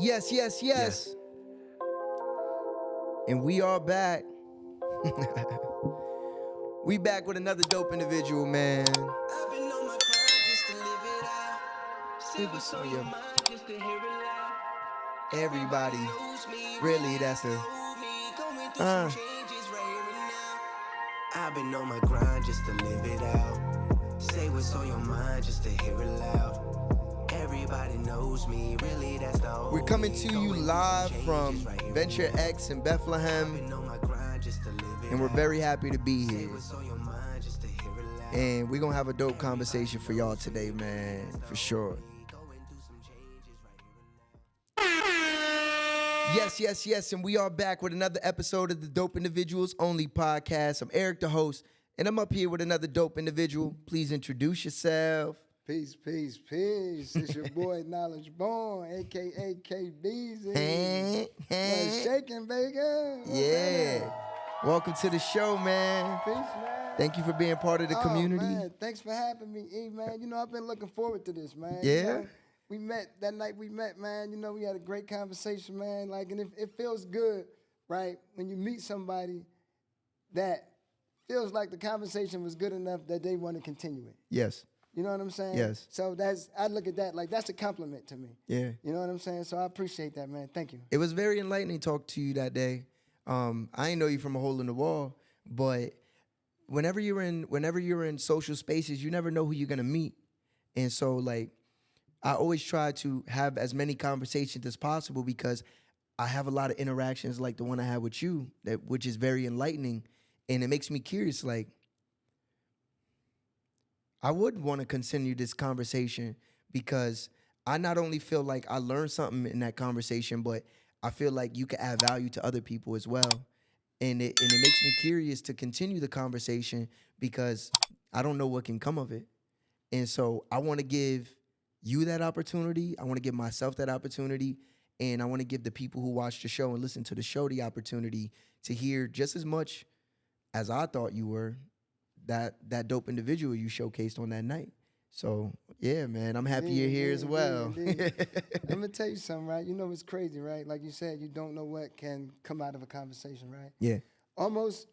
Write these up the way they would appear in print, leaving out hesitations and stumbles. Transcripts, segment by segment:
Yes, yes, yes. And we are back. We back with another dope individual, man. I've been on my grind just to live it out. See what's on your mind just to hear it loud. Everybody, knows me, really, that's the. know me. Going through some changes right here and now. I've been on my grind just to live it out. Say what's on your mind just to hear it loud. Everybody knows me, really, that's the only. We're coming to you live from right Venture X in Bethlehem, and we're very happy to be here. And we're gonna have a dope conversation for y'all today, man, for sure. Yes, yes, yes, and we are back with another episode of the Dope Individuals Only podcast. I'm Erik, the host, and I'm up here with another dope individual. Please introduce yourself. Peace, peace, peace. It's your boy Knowledge Born, a.k.a. KBZ. What's shaking, baby? Yeah. Welcome to the show, man. Peace, man. Thank you for being part of the community. Man. Thanks for having me, E, man. You know, I've been looking forward to this, man. Yeah? You know, we met, that night we met, man. You know, we had a great conversation, man. Like, and it feels good, right, when you meet somebody that feels like the conversation was good enough that they want to continue it. Yes. You know what I'm saying? Yes. So I look at that like that's a compliment to me. Yeah. You know what I'm saying? So I appreciate that, man. Thank you. It was very enlightening to talk to you that day. I didn't know you from a hole in the wall, but whenever you're in social spaces, you never know who you're gonna meet. And so like I always try to have as many conversations as possible because I have a lot of interactions like the one I had with you, which is very enlightening. And it makes me curious, like, I would want to continue this conversation because I not only feel like I learned something in that conversation, but I feel like you can add value to other people as well. And it makes me curious to continue the conversation because I don't know what can come of it. And so I want to give you that opportunity. I want to give myself that opportunity. And I want to give the people who watch the show and listen to the show the opportunity to hear just as much as I thought you were that dope individual you showcased on that night. So, yeah, man, I'm happy you're here as well. I'm going to tell you something, right? You know, it's crazy, right? Like you said, you don't know what can come out of a conversation, right? Yeah. Almost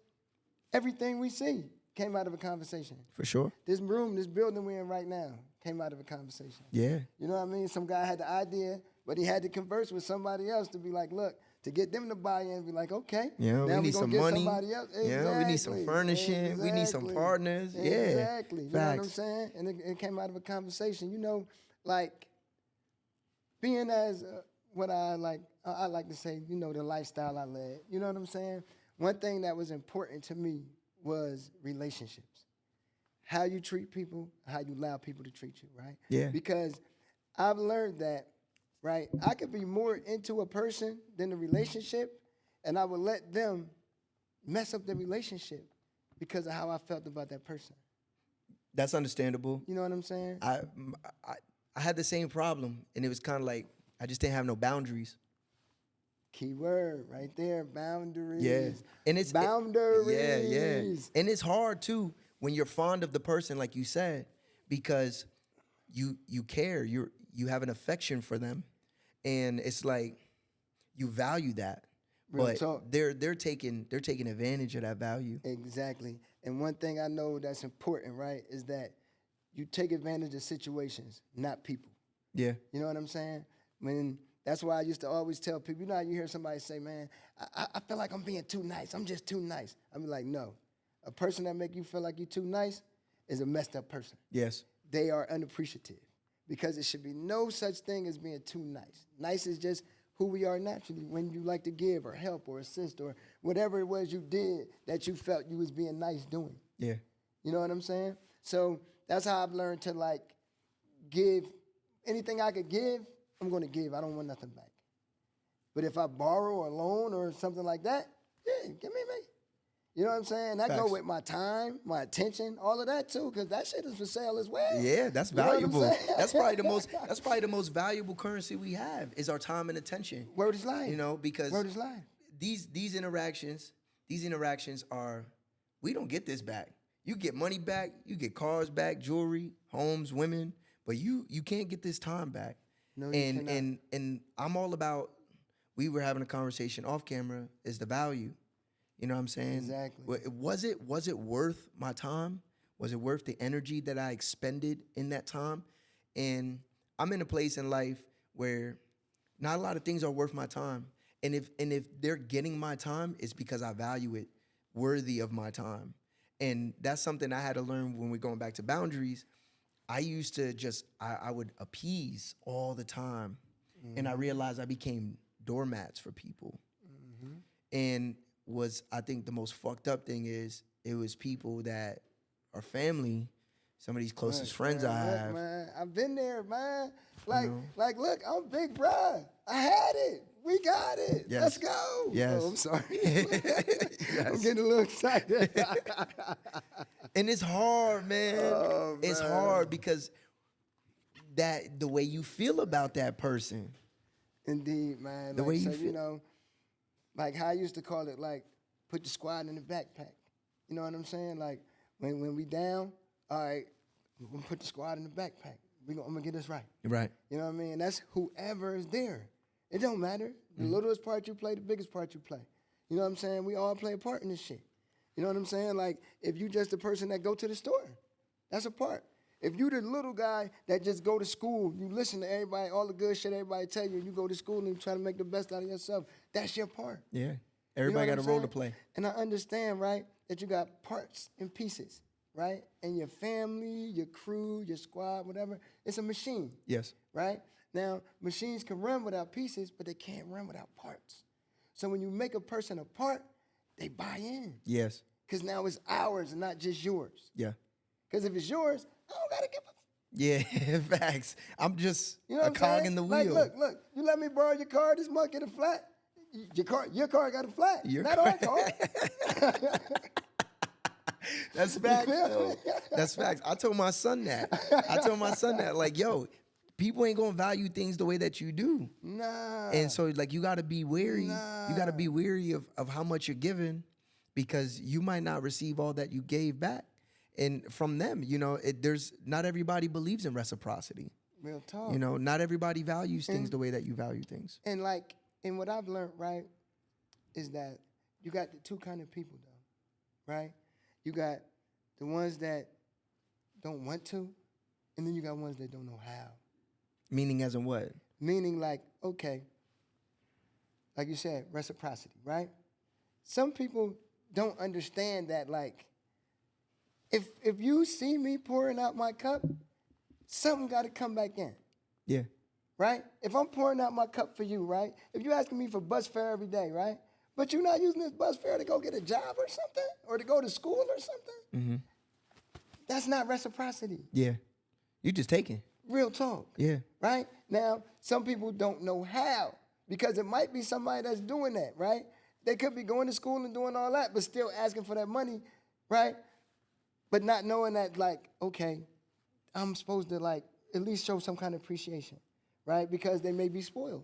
everything we see came out of a conversation. For sure. This room, this building we're in right now came out of a conversation. Yeah. You know what I mean? Some guy had the idea, but he had to converse with somebody else to be like, look, to get them to buy in and be like, okay. Yeah, now we need some money. Exactly. Yeah, we need some furnishing. Exactly. We need some partners. Yeah. Exactly. You Facts. know what I'm saying? And it came out of a conversation. You know, like being as what I like to say, you know, the lifestyle I led. You know what I'm saying? One thing that was important to me was relationships. How you treat people, how you allow people to treat you, right? Yeah. Because I've learned that, right, I could be more into a person than the relationship, and I would let them mess up the relationship because of how I felt about that person. That's understandable. You know what I'm saying? I had the same problem, and it was kind of like I just didn't have no boundaries. Key word right there, boundaries. Yeah. And it's boundaries. Yeah. And it's hard too when you're fond of the person, like you said, because you care, you have an affection for them. And it's like you value that, but they're taking advantage of that value. Exactly. And one thing I know that's important, right, is that you take advantage of situations, not people. Yeah. You know what I'm saying? That's why I used to always tell people. You know how you hear somebody say, "Man, I feel like I'm being too nice. I'm just too nice." I be like, no, a person that make you feel like you're too nice is a messed up person. Yes. They are unappreciative. Because it should be no such thing as being too nice. Nice is just who we are naturally when you like to give or help or assist or whatever it was you did that you felt you was being nice doing. Yeah. You know what I'm saying? So that's how I've learned to like give anything I could give, I'm going to give. I don't want nothing back. But if I borrow or loan or something like that, yeah, give me. You know what I'm saying? That go with my time, my attention, all of that too, because that shit is for sale as well. Yeah, that's valuable. That's probably the most valuable currency we have is our time and attention. Word is life. You know, because word is life. These interactions are, we don't get this back. You get money back, you get cars back, jewelry, homes, women, but you can't get this time back. No, you and cannot. and I'm all about. We were having a conversation off camera. Is the value? You know what I'm saying? Exactly. Was it worth my time? Was it worth the energy that I expended in that time? And I'm in a place in life where not a lot of things are worth my time. And if they're getting my time, it's because I value it worthy of my time. And that's something I had to learn when we're going back to boundaries. I used to just I would appease all the time. And I realized I became doormats for people. And I think the most fucked up thing is it was people that are family, some of these closest friends I Look, have. man, I've been there, man. know? Look, I'm big bruh. I had it. We got it. Yes. Let's go. Yes. Oh, I'm sorry. I'm Yes. getting a little excited. And it's hard, man. Oh, It's man. hard because the way you feel about that person. Indeed, man. The Like, way you so, feel. Like how I used to call it, like, put the squad in the backpack. You know what I'm saying? Like, when we down, all right, we're going to put the squad in the backpack. I'm going to get this right. Right. You know what I mean? That's whoever is there. It don't matter. The littlest part you play, the biggest part you play. You know what I'm saying? We all play a part in this shit. You know what I'm saying? Like, if you just the person that go to the store, that's a part. If you the little guy that just go to school, you listen to everybody, all the good shit everybody tell you, you go to school and you try to make the best out of yourself, that's your part. Yeah. You know Everybody what got a I'm role to saying? play. And I understand, right, that you got parts and pieces, right? And your family, your crew, your squad, whatever, it's a machine. Yes. Right? Now, machines can run without pieces, but they can't run without parts. So when you make a person a part, they buy in. Yes. Because now it's ours and not just yours. Yeah. Because if it's yours, I don't got to give a Yeah, facts. I'm just You know a what I'm cog saying? in the Like, wheel. look, you let me borrow your car, this mug get a flat. Your car got a flat. Not our car. That's facts, though. That's facts. I told my son that. Like, yo, people ain't gonna value things the way that you do. Nah. And so, like, you gotta be wary. You gotta be wary of how much you're giving, because you might not receive all that you gave back. And from them, you know, there's not everybody believes in reciprocity. Real talk. You know, not everybody values things the way that you value things. And what I've learned, right, is that you got the two kind of people, though, right? You got the ones that don't want to, and then you got ones that don't know how. Meaning as in what? Meaning like, okay, like you said, reciprocity, right? Some people don't understand that, like, if you see me pouring out my cup, something got to come back in. Yeah. Right? If I'm pouring out my cup for you, right? If you're asking me for bus fare every day, right? But you're not using this bus fare to go get a job or something, or to go to school or something, that's not reciprocity. Yeah. You just taking. Real talk. Yeah. Right? Now, some people don't know how, because it might be somebody that's doing that, right? They could be going to school and doing all that, but still asking for that money, right? But not knowing that, like, okay, I'm supposed to, like, at least show some kind of appreciation, right? Because they may be spoiled,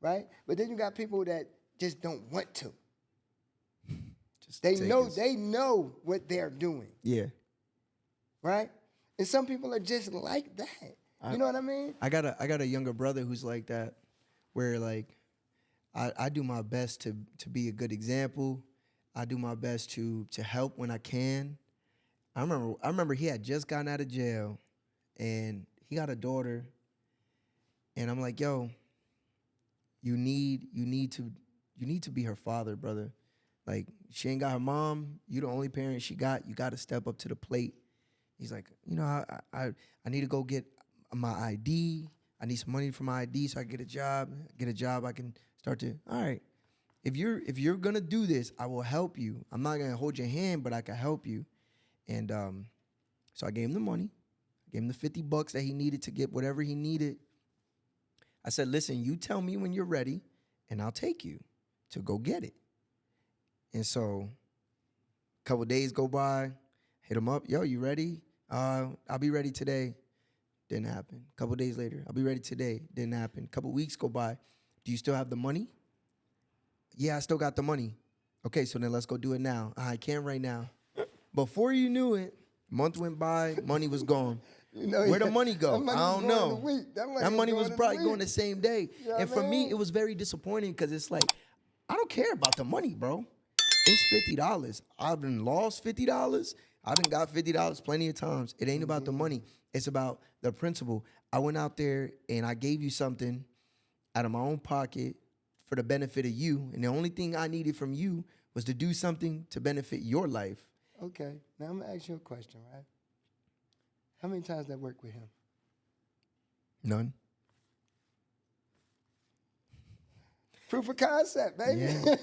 right? But then you got people that just don't want to. They know what they're doing, Yeah. right? And some people are just like that. You know what I mean? I got a younger brother who's like that, where like I do my best to be a good example. I do my best to help when I can. I remember he had just gotten out of jail, and he got a daughter, and I'm like, yo, you need to be her father, brother. Like, she ain't got her mom. You the only parent she got. You got to step up to the plate. He's like, you know, I need to go get my ID. I need some money for my ID so I can get a job. Get a job, I can start to. All right, if you're gonna do this, I will help you. I'm not gonna hold your hand, but I can help you. And so I gave him the money. I gave him the $50 that he needed to get whatever he needed. I said, listen, you tell me when you're ready, and I'll take you to go get it. And so a couple days go by, hit him up. Yo, you ready? I'll be ready today. Didn't happen. A couple days later, I'll be ready today. Didn't happen. A couple weeks go by. Do you still have the money? Yeah, I still got the money. Okay, so then let's go do it now. I can't right now. Before you knew it, month went by, money was gone. You know, Where the money go? that money I was don't going in know. the week. That money was in the probably week. going the same day. You know And what I for me, mean? it was very disappointing because it's like, I don't care about the money, bro. It's $50. I've been lost $50. I done got $50 plenty of times. It ain't about the money. It's about the principle. I went out there and I gave you something out of my own pocket for the benefit of you. And the only thing I needed from you was to do something to benefit your life. Okay, now I'm gonna ask you a question, right? How many times did that work with him? None. Proof of concept, baby. Yeah.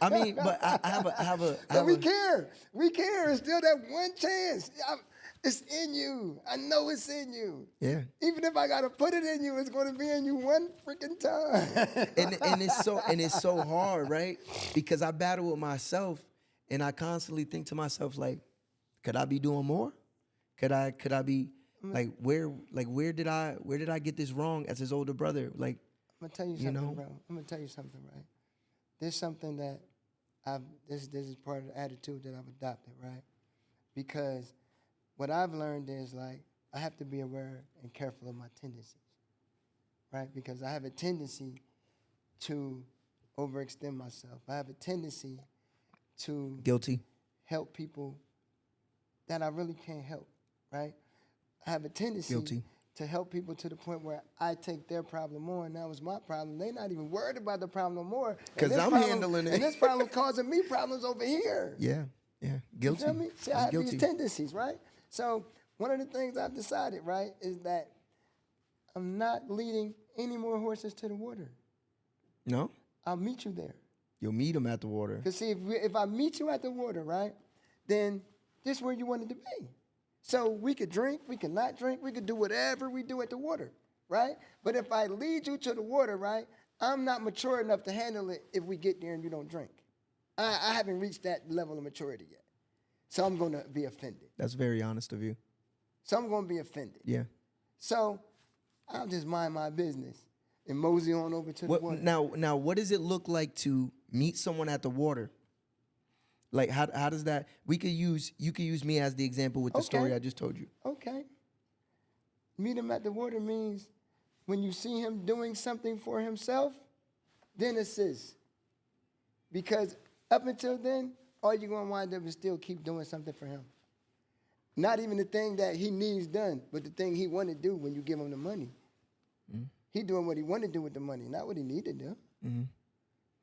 I mean, but I have a. But we care. We care. It's still that one chance. It's in you. I know it's in you. Yeah. Even if I gotta put it in you, it's gonna be in you one freaking time. And it's so hard, right? Because I battle with myself, and I constantly think to myself, like, could I be doing more? Could I be where did I get this wrong as his older brother? Like, I'm gonna tell you something, bro. I'm gonna tell you something, right? There's something that this is part of the attitude that I've adopted, right? Because what I've learned is, like, I have to be aware and careful of my tendencies, right? Because I have a tendency to overextend myself. I have a tendency to guilty. help people that I really can't help, right? I have a tendency Guilty. to help people to the point where I take their problem on. Now it's my problem. They're not even worried about the problem no more. 'Cause I'm handling it. And this problem causing me problems over here. Yeah. Guilty. You feel me? See, I I'm have guilty. these tendencies, right? So one of the things I've decided, right, is that I'm not leading any more horses to the water. No? I'll meet you there. You'll meet him at the water. Because see, if I meet you at the water, right, then this is where you wanted to be. So we could drink, we could not drink, we could do whatever we do at the water, right? But if I lead you to the water, right, I'm not mature enough to handle it if we get there and you don't drink. I haven't reached that level of maturity yet. So I'm going to be offended. That's very honest of you. So I'm going to be offended. Yeah. So I'll just mind my business and mosey on over to the water. Now, what does it look like to meet someone at the water? Like, how does that? You could use me as the example with the story I just told you. Okay. Meet him at the water means when you see him doing something for himself, then assist. Because up until then, all you're going to wind up is still keep doing something for him. Not even the thing that he needs done, but the thing he want to do when you give him the money. Mm-hmm. He doing what he want to do with the money, not what he need to do. Mm-hmm.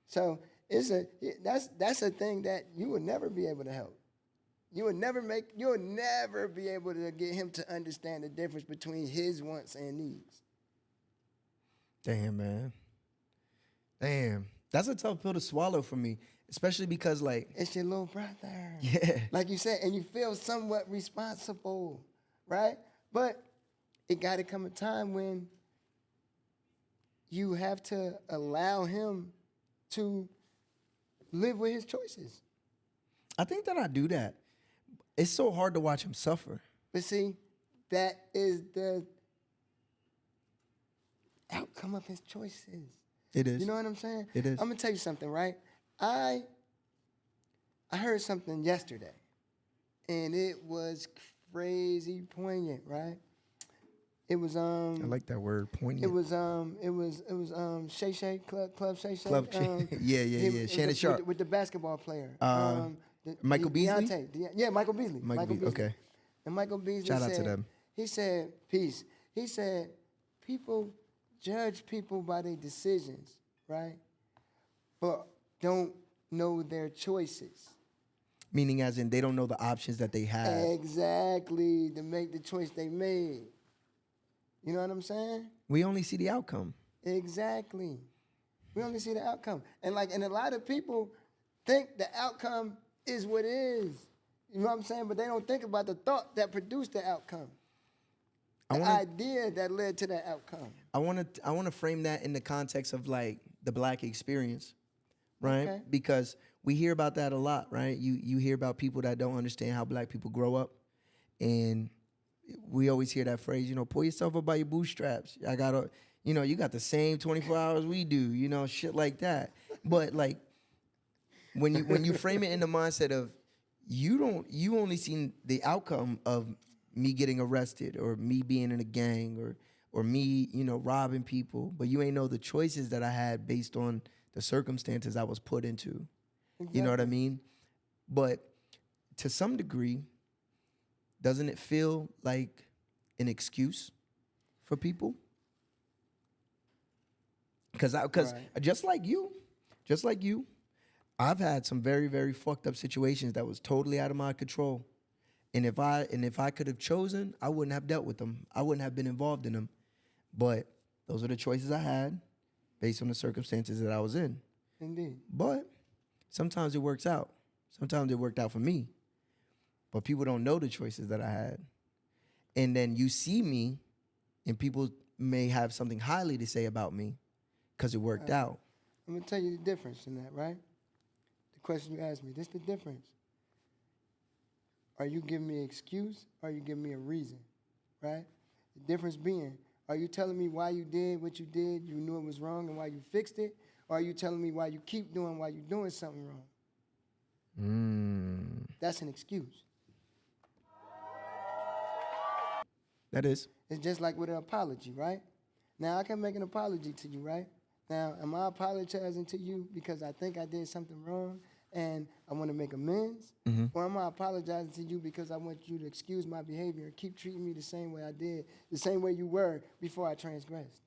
So that's a thing that you would never be able to help. You'll never be able to get him to understand the difference between his wants and needs. Damn, man. Damn. That's a tough pill to swallow for me, especially because, like, it's your little brother. Yeah. Like you said, and you feel somewhat responsible, right? But it got to come a time when you have to allow him to live with his choices. I think that I do that. It's so hard to watch him suffer. But see, that is the outcome of his choices. It is. You know what I'm saying? It is. I'm gonna tell you something, right? I heard something yesterday, and it was crazy poignant, right? It was I like that word, poignant. It was Shay Shay Club Shay Shay. Yeah. Shannon Sharp with the basketball player. Michael Beasley? Michael Beasley. Michael Beasley. Okay. And Michael Beasley Shout said, out to them. He said, peace. He said, people judge people by their decisions, right? But don't know their choices. Meaning as in they don't know the options that they have. Exactly, to make the choice they made. You know what I'm saying? We only see the outcome. Exactly. We only see the outcome. And a lot of people think the outcome is what it is. You know what I'm saying? But they don't think about the thought that produced the outcome. The idea that led to that outcome. I want to frame that in the context of, like, the Black experience, right? Okay. Because we hear about that a lot, right? You hear about people that don't understand how Black people grow up, and we always hear that phrase, pull yourself up by your bootstraps. I gotta, you got the same 24 hours we do, shit like that. But, like, when you frame it in the mindset of you only seen the outcome of me getting arrested or me being in a gang or me, robbing people, but you ain't know the choices that I had based on the circumstances I was put into. You know what I Exactly. mean? But to some degree, doesn't it feel like an excuse for people? Because Right. just like you, I've had some very, very fucked up situations that was totally out of my control. And if I could have chosen, I wouldn't have dealt with them. I wouldn't have been involved in them. But those are the choices I had based on the circumstances that I was in. Indeed. But sometimes it works out. Sometimes it worked out for me. But people don't know the choices that I had. And then you see me, and people may have something highly to say about me because it worked out. I'm gonna tell you the difference in that, right? The question you asked me, this the difference. Are you giving me an excuse or are you giving me a reason, right? The difference being, are you telling me why you did what you did, you knew it was wrong and why you fixed it? Or are you telling me why you keep doing why you're doing something wrong? That's an excuse. That is. It's just like with an apology, right? Now, I can make an apology to you, right? Now, am I apologizing to you because I think I did something wrong and I want to make amends? Or am I apologizing to you because I want you to excuse my behavior and keep treating me the same way I did, the same way you were before I transgressed?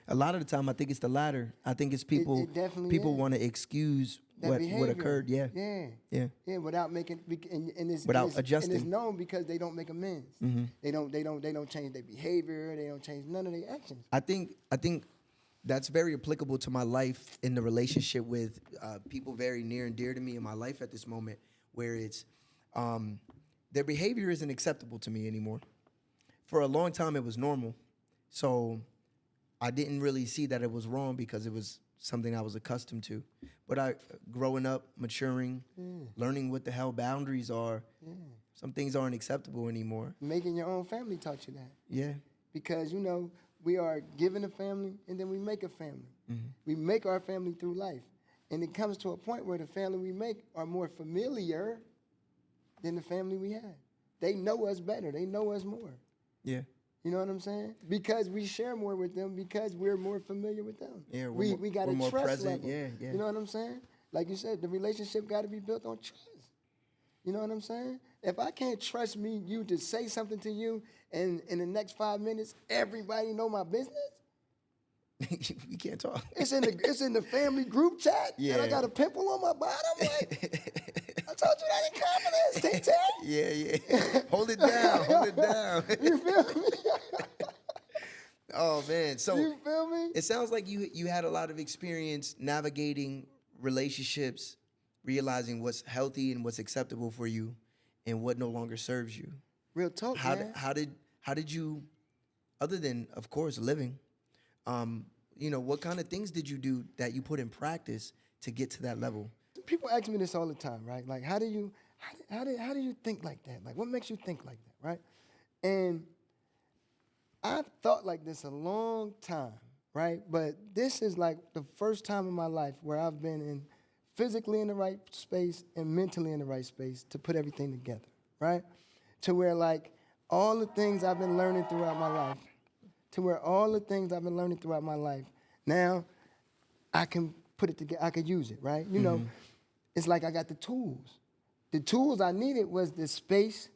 A lot of the time, I think it's the latter. I think it's people. it definitely People is. want to excuse That what behavior. occurred. Yeah. Yeah. Yeah. Without making Without and adjusting. it's known because they don't make amends. They don't change their behavior. They don't change none of their actions. I think that's very applicable to my life in the relationship with people very near and dear to me in my life at this moment, where it's their behavior isn't acceptable to me anymore. For a long time, it was normal, so I didn't really see that it was wrong because it was something I was accustomed to. But growing up, maturing, learning what the hell boundaries are, some things aren't acceptable anymore. Making your own family taught you that. Yeah. Because, we are given a family and then we make a family. We make our family through life. And it comes to a point where the family we make are more familiar than the family we had. They know us better. They know us more. Yeah. You know what I'm saying? Because we share more with them, because we're more familiar with them. Yeah, we got we're a more trust present. level. Yeah. You know what I'm saying? Like you said, the relationship got to be built on trust. You know what I'm saying? If I can't trust you to say something to you, and in the next 5 minutes, everybody know my business. We can't talk. It's in the family group chat, and I Yeah. got a pimple on my bottom. Like, I told you that in confidence, Tay. Yeah. Hold it down. You feel me? Oh man. So You feel me? it sounds like you had a lot of experience navigating relationships, realizing what's healthy and what's acceptable for you, and what no longer serves you. Real talk, man. How did you, other than of course living, what kind of things did you do that you put in practice to get to that level? People ask me this all the time, right? Like, how do you think like that? Like, what makes you think like that, right? And I've thought like this a long time, right? But this is like the first time in my life where I've been physically in the right space and mentally in the right space to put everything together, right? To where like all the things I've been learning throughout my life, now I can put it together, I can use it, right? It's like I got the tools. The tools I needed was the space,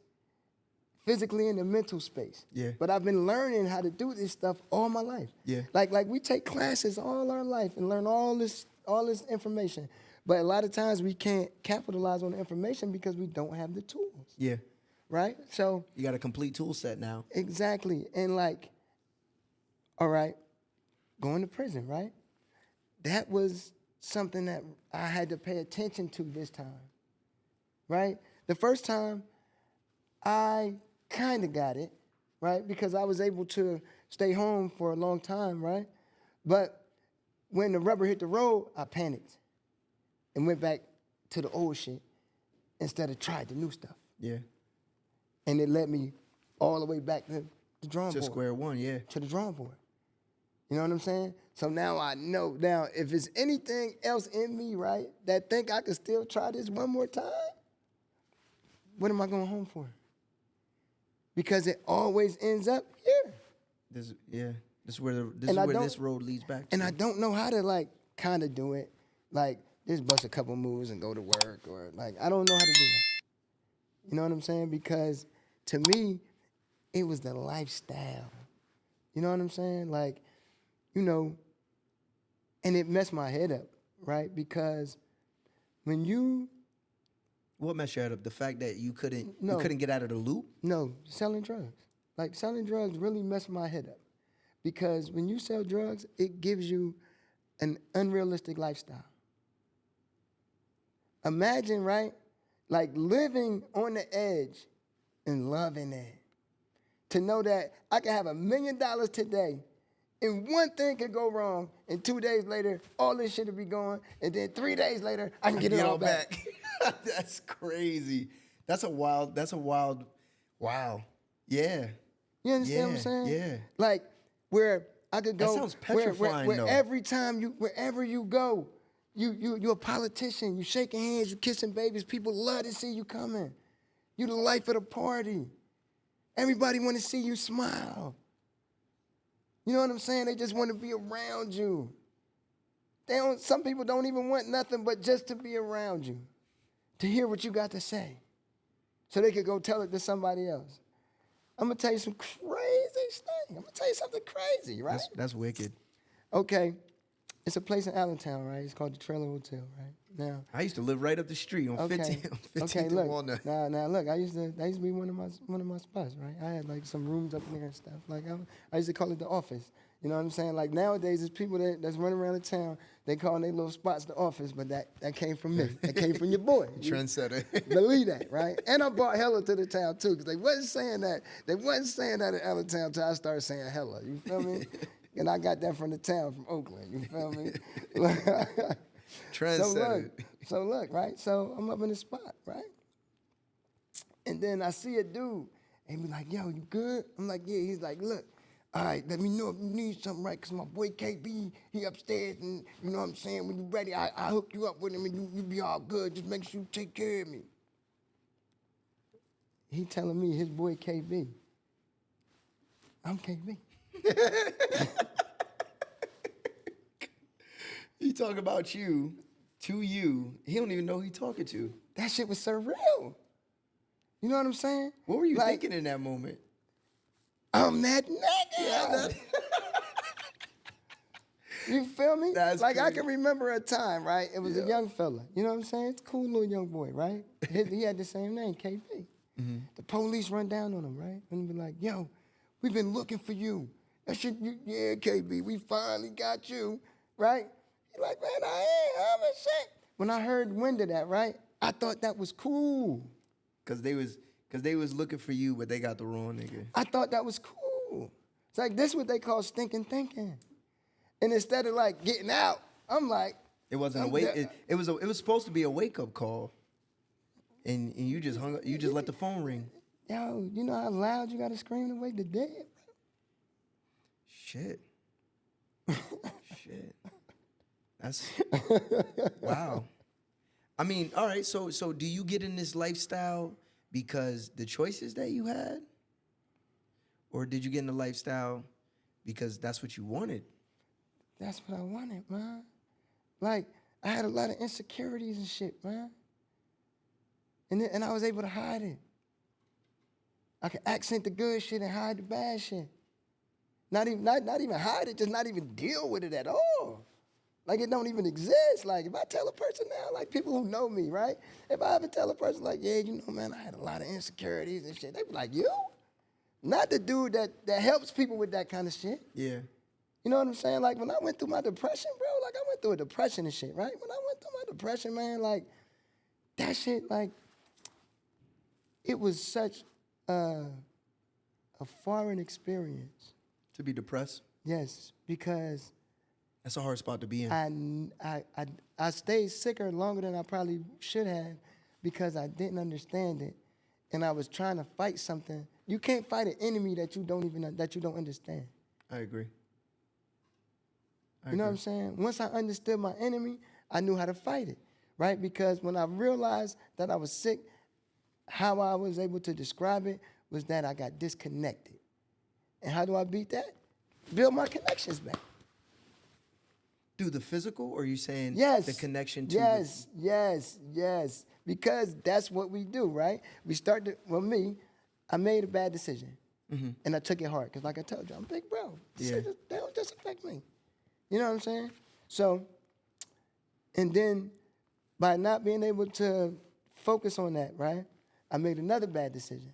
physically in the mental space. Yeah. But I've been learning how to do this stuff all my life. Yeah. Like we take classes all our life and learn all this information. But a lot of times we can't capitalize on the information because we don't have the tools. Yeah. Right? So You got a complete tool set now. exactly. And like, all right, going to prison, right? That was something that I had to pay attention to this time. Right? The first time I kind of got it, right? Because I was able to stay home for a long time, right? But when the rubber hit the road, I panicked and went back to the old shit instead of tried the new stuff. Yeah. And it led me all the way back to the drawing To board. square one, yeah. To the drawing board. You know what I'm saying? So now I know. Now, if there's anything else in me, right, that think I could still try this one more time, what am I going home for? because it always ends up here. This is where this road leads back to. And I don't know how to like kind of do it, like just bust a couple moves and go to work, or like I don't know how to do that. You know what I'm saying? Because to me, it was the lifestyle. You know what I'm saying? Like, you know, and it messed my head up, right? Because when you What messed your head up? The fact that you couldn't No. get out of the loop? selling drugs. Like selling drugs really messed my head up. Because when you sell drugs, it gives you an unrealistic lifestyle. Imagine, right? Like living on the edge and loving it. To know that I can have $1 million today and one thing could go wrong, and 2 days later, all this shit will be gone, and then 3 days later, I can get it all back. That's crazy. That's a wild, wow. Yeah. You understand what I'm saying? Yeah. Like where I could go. That sounds petrifying, where though. every time wherever you go, you're a politician. You shaking hands, you kissing babies. People love to see you coming. You the life of the party. Everybody want to see you smile. You know what I'm saying? They just want to be around you. Some people don't even want nothing but just to be around you, to hear what you got to say, so they could go tell it to somebody else. I'm gonna tell you some crazy stuff. I'm gonna tell you something crazy, right? That's wicked. Okay, it's a place in Allentown, right? It's called the Trailer Hotel, right? Now, I used to live right up the street on 15th okay, and look. Walnut. Now, look. I used to be one of my spots, right? I had like some rooms up there and stuff. Like I used to call it the office. You know what I'm saying? Like nowadays, there's people that's running around the town. They call their little spots the office, but that came from me. That came from your boy. Trendsetter. Believe that, right? And I brought hella to the town too, because they wasn't saying that. They wasn't saying that in Allentown until I started saying hella. You feel me? And I got that from the town, from Oakland. You feel me? Trendsetter. So look, right? So I'm up in the spot, right? And then I see a dude, and be like, "Yo, you good?" I'm like, "Yeah." He's like, "Look, all right, let me know if you need something, right? Because my boy KB, he upstairs, and you know what I'm saying? When you ready, I hook you up with him, and you be all good. Just make sure you take care of me." He telling me his boy KB. I'm KB. He talk about you to you. He don't even know who he talking to. That shit was surreal. You know what I'm saying? What were you thinking in that moment? I'm that nigga. You feel me? That's like I crazy. can remember a time, right? It was a young fella. You know what I'm saying? It's a cool little young boy, right? He had the same name, KB. Mm-hmm. The police run down on him, right? And be like, "Yo, we've been looking for you. That shit, yeah, KB, we finally got you, right?" He like, "Man, I ain't having shit." When I heard wind of that, right? I thought that was cool. Cause they was looking for you, but they got the wrong nigga. I thought that was cool. It's like this what they call stinking thinking. And instead of like getting out, I'm like, It wasn't a wake. It was supposed to be a wake up call, and you just hung. You just let the phone ring. "Yo, you know how loud you gotta scream to wake the dead?" Shit. Shit. That's wow. I mean, all right. So do you get in this lifestyle because the choices that you had, or did you get in the lifestyle because that's what you wanted? That's what I wanted, man. Like, I had a lot of insecurities and shit, man. And I was able to hide it. I could accent the good shit and hide the bad shit. Not even hide it, just not even deal with it at all. Like it don't even exist. Like if I tell a person now, like people who know me, right? If I ever tell a person like, "Yeah, you know, man, I had a lot of insecurities and shit," they be like, "You?" Not the dude that helps people with that kind of shit. Yeah. You know what I'm saying? Like when I went through my depression, bro, like I went through a depression and shit, right? When I went through my depression, man, like that shit, like it was such a foreign experience. To be depressed. Yes, because That's a hard spot to be in. I stayed sicker longer than I probably should have because I didn't understand it, and I was trying to fight something. You can't fight an enemy that you don't understand. I agree. You know what I'm saying? Once I understood my enemy, I knew how to fight it, right? Because when I realized that I was sick, how I was able to describe it was that I got disconnected. And how do I beat that? Build my connections back. Through the physical, or are you saying Yes. the connection to Yes. Because that's what we do, right? We start to, well, me, I made a bad decision. And I took it hard. Because like I told you, I'm big bro. Decisions, they don't just affect me. You know what I'm saying? So, and then by not being able to focus on that, right? I made another bad decision.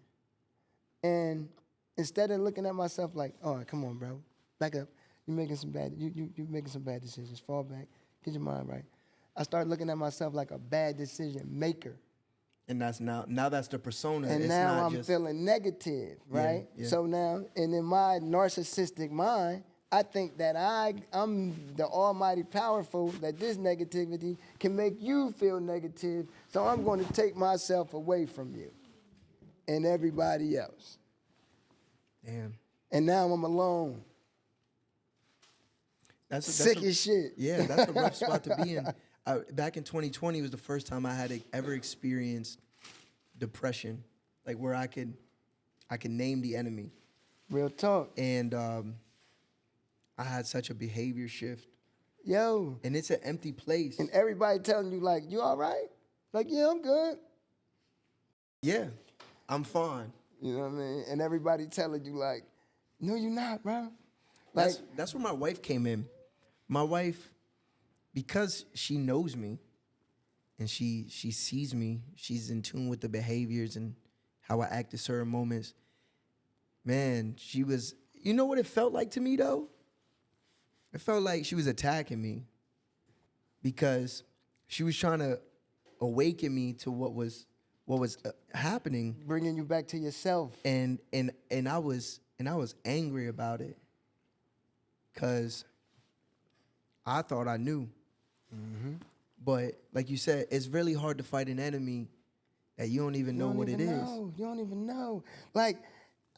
And instead of looking at myself like, oh, come on, bro, back up. You're making some bad, you're making some bad decisions. Fall back, get your mind right. I started looking at myself like a bad decision maker. And that's now that's the persona. And it's now not I'm just, feeling negative, right? Yeah. So now, and in my narcissistic mind, I think that I'm the almighty powerful, that this negativity can make you feel negative, so I'm going to take myself away from you and everybody else. Damn. And now I'm alone. That's Sick as shit. Yeah, that's a rough spot to be in. Back in 2020 was the first time I had ever experienced depression, like where I could name the enemy. Real talk. And I had such a behavior shift. Yo. And it's an empty place. And everybody telling you, like, you all right? Like, yeah, I'm good. Yeah, I'm fine. You know what I mean? And everybody telling you, like, no, you're not, bro. Like, That's where my wife came in. My wife, because she knows me and she sees me, she's in tune with the behaviors and how I act at certain moments. Man, she was, you know what it felt like to me though? It felt like she was attacking me because she was trying to awaken me to what was happening, bringing you back to yourself. and I was angry about it because I thought I knew. But like you said, it's really hard to fight an enemy that you don't even know what it is. You don't even know. Like,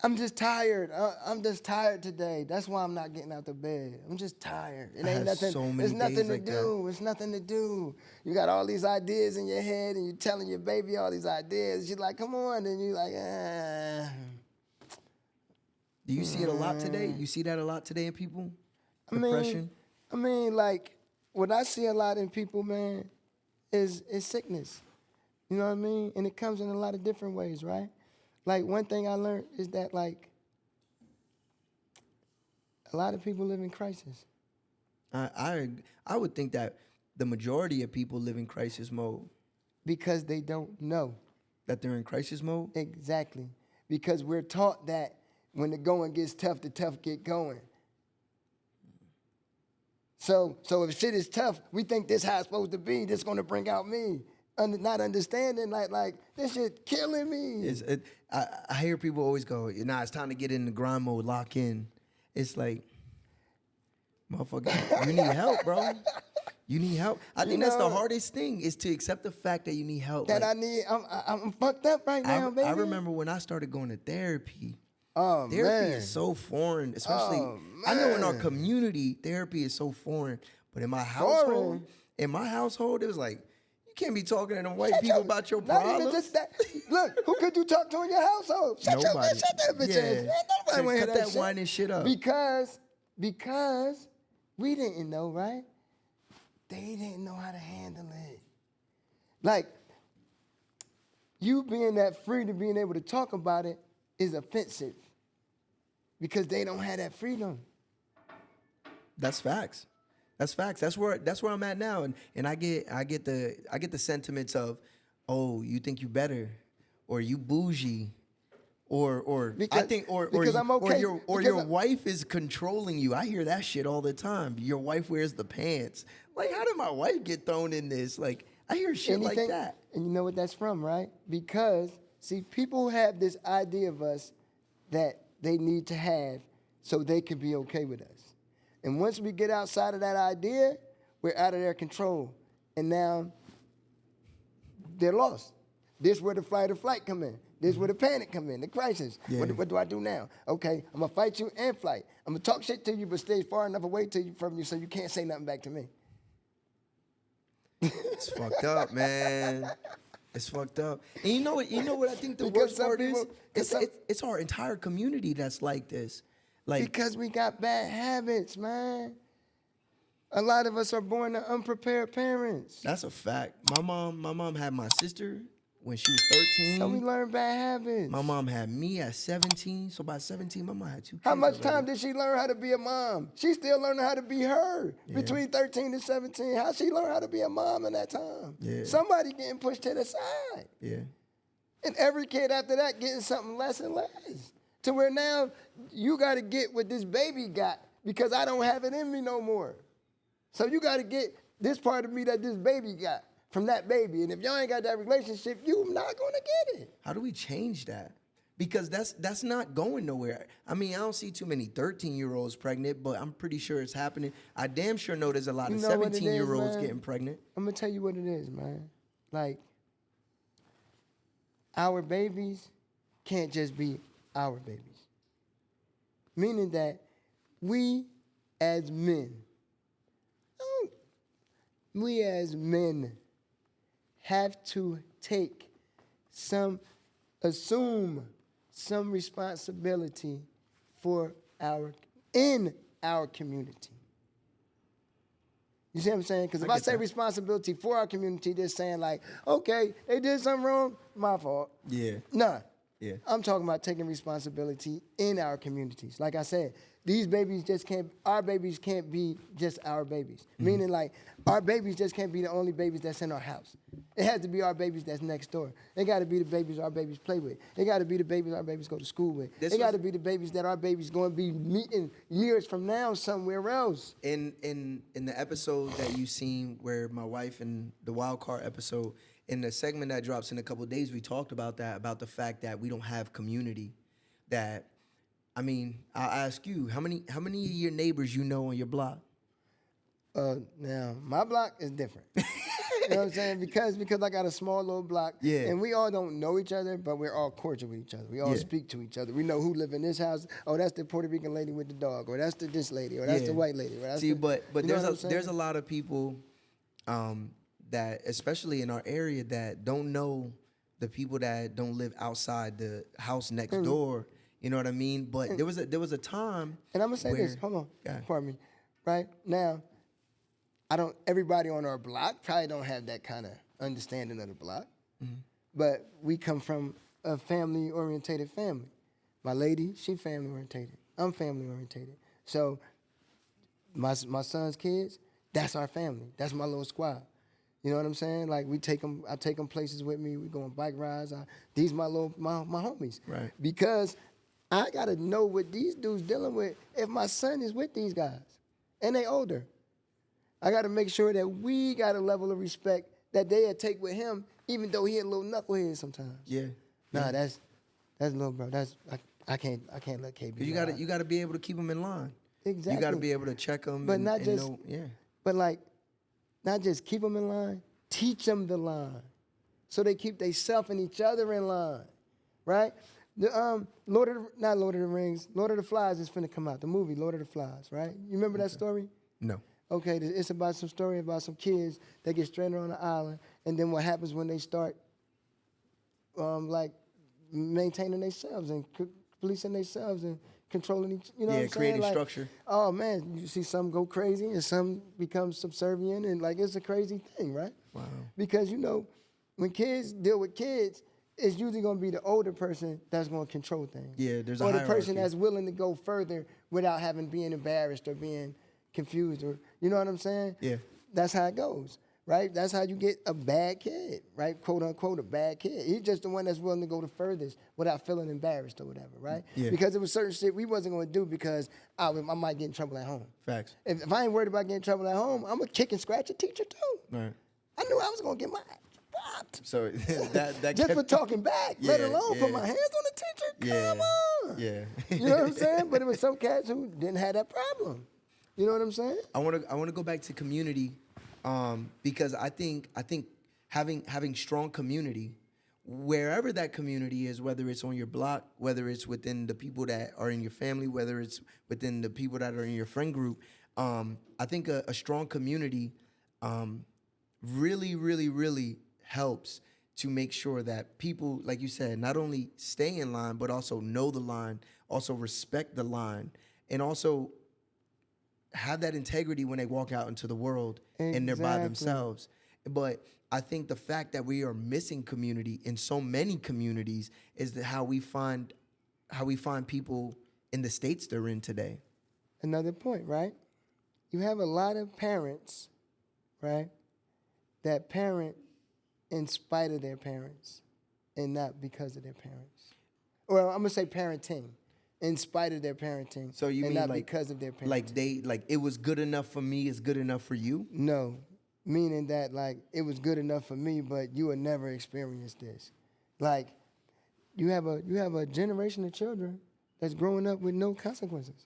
I'm just tired. I'm just tired today. That's why I'm not getting out of bed. I'm just tired. It I ain't had nothing. so many There's nothing days to like do. It's nothing to do. You got all these ideas in your head, and you're telling your baby all these ideas. She's like, "Come on," and you're like, "Ah." Do you see it a lot today? You see that a lot today in people? I Depression? mean, like, what I see a lot in people, man, is sickness. You know what I mean? And it comes in a lot of different ways, right? Like, one thing I learned is that, like, a lot of people live in crisis. I would think that the majority of people live in crisis mode. Because they don't know. That they're in crisis mode? Exactly. Because we're taught that when the going gets tough, the tough get going. So if shit is tough, we think this how it's supposed to be. This going to bring out me. Not understanding, like this shit killing me. I hear people always go, nah, it's time to get in the grind mode, lock in. It's like, motherfucker, you need help, bro. You need help. I think that's the hardest thing, is to accept the fact that you need help. That like, I'm fucked up right now, baby. I remember when I started going to therapy. Oh, Therapy man. is so foreign, especially, I know in our community, therapy is so foreign. But in my household, it was like, you can't be talking to them white people about your Not problems. even just that. Look, who could you talk to in your household? Shut that bitch ass. Ain't nobody wanna hear Cut that shit. whining shit up. Because we didn't know, right? They didn't know how to handle it. Like, you being that free to being able to talk about it is offensive. Because they don't have that freedom. That's facts. That's facts. That's where I'm at now. And I get the sentiments of, oh, you think you better, or you bougie, or Because- I think or because I'm okay. your Because wife is controlling you. I hear that shit all the time. Your wife wears the pants. Like, how did my wife get thrown in this? Like, I hear shit like that. And you know what that's from, right? Because, see, people have this idea of us that they need to have so they can be okay with us. And once we get outside of that idea, we're out of their control. And now they're lost. This where the fight or flight come in. This where the panic come in, the crisis. Yeah. What do I do now? Okay, I'm gonna fight you and flight. I'm gonna talk shit to you, but stay far enough away from you so you can't say nothing back to me. It's fucked up, man. It's fucked up. And you know what? You know what I think the Because worst some part people- is? 'cause some- It's our entire community that's like this. Like, Because we got bad habits, man. A lot of us are born to unprepared parents. that's a fact. My mom had my sister when she was 13. So we learn bad habits. My mom had me at 17. So by 17, my mom had 2 kids. How much already. time did she learn how to be a mom? She's still learning how to be her. Between 13 and 17, how she learn how to be a mom in that time? Yeah. Somebody getting pushed to the side. Yeah. And every kid after that getting something less and less. To where now you got to get what this baby got because I don't have it in me no more. So you got to get this part of me that this baby got from that baby. And if y'all ain't got that relationship, you not going to get it. How do we change that? Because that's not going nowhere. I mean, I don't see too many 13-year-olds pregnant, but I'm pretty sure it's happening. I damn sure know there's a lot You of know what it is, 17-year-olds man? getting pregnant. I'm going to tell you what it is, man. Like, our babies can't just be our babies. Meaning that we as men, have to assume some responsibility in our community. You see what I'm saying? Because if I get say that. responsibility for our community, just saying like, okay, they did something wrong, my fault. Yeah. Nah. Yeah. I'm talking about taking responsibility in our communities. Like I said, our babies can't be just our babies. Meaning like, our babies just can't be the only babies that's in our house. It has to be our babies that's next door. They got to be the babies our babies play with. They got to be the babies our babies go to school with. They got to be the babies that our babies going to be meeting years from now somewhere else. In the episode that you seen where my wife and the wild card episode, in the segment that drops in a couple of days, we talked about that, about the fact that we don't have community. That, I mean, I'll ask you, how many of your neighbors you know on your block? Now, my block is different. You know what I'm saying? Because I got a small little block. Yeah. And we all don't know each other, but we're all cordial with each other. We all Yeah. speak to each other. We know who live in this house. Oh, that's the Puerto Rican lady with the dog. Or that's this lady. Or that's Yeah. the white lady. Or that's See, the, but you know there's what I'm saying? there's a lot of people that, especially in our area, that don't know the people that don't live outside the house next door. You know what I mean? But there was a time. And I'm gonna say this. where- Hold on. Yeah. Pardon me. Right now, everybody on our block probably don't have that kind of understanding of the block. Mm-hmm. But we come from a family-orientated family. My lady, she family-orientated. I'm family-orientated. So my son's kids, that's our family. That's my little squad. You know what I'm saying? Like I take them places with me. We go on bike rides. These my homies. Right. Because I gotta know what these dudes dealing with if my son is with these guys, and they older. I gotta make sure that we got a level of respect that they'll take with him, even though he a little knucklehead sometimes. Yeah. Nah, that's little bro. I can't let KB. Cause you gotta be able to keep them in line. Exactly. You gotta be able to check them. But and, not and just- know, yeah. But like, not just keep them in line, teach them the line, so they keep themselves and each other in line, right? The Lord of the Rings, Lord of the Flies is finna come out. The movie Lord of the Flies, right? You remember that story? No. Okay, it's about some story about some kids that get stranded on an island, and then what happens when they start, like, maintaining themselves and policing themselves and controlling each, you know what I'm saying? creating Like, structure. Oh man, you see some go crazy and some become subservient, and like it's a crazy thing, right? Wow. Because you know, when kids deal with kids, it's usually going to be the older person that's going to control things. Yeah, there's a or the hierarchy. person that's willing to go further without being embarrassed or being confused, or you know what I'm saying? Yeah. That's how it goes, right? That's how you get a bad kid, right? Quote unquote, a bad kid. He's just the one that's willing to go the furthest without feeling embarrassed or whatever, right? Yeah. Because there was certain shit we wasn't going to do because I might get in trouble at home. Facts. If I ain't worried about getting in trouble at home, I'm going to kick and scratch a teacher too. Right. I knew I was going to get my ass popped. So that Just kept, for talking back, let Yeah, alone put yeah. my hands on the teacher. Yeah. Come on. Yeah. You know what I'm saying? But it was some cats who didn't have that problem. You know what I'm saying? I want to go back to community, because I think having strong community, wherever that community is, whether it's on your block, whether it's within the people that are in your family, whether it's within the people that are in your friend group, I think a strong community really, really, really helps to make sure that people, like you said, not only stay in line, but also know the line, also respect the line, and also have that integrity when they walk out into the world and they're by Exactly. themselves. But I think the fact that we are missing community in so many communities is that how we find people in the states they're in today. Another point, right? You have a lot of parents, right, that parent in spite of their parents and not because of their parents. Well, I'm gonna say parenting in spite of their parenting So you and mean not like because of their parenting. like it was good enough for me is good enough for you? No, meaning that like it was good enough for me, but you will never experience this. Like you have a generation of children that's growing up with no consequences.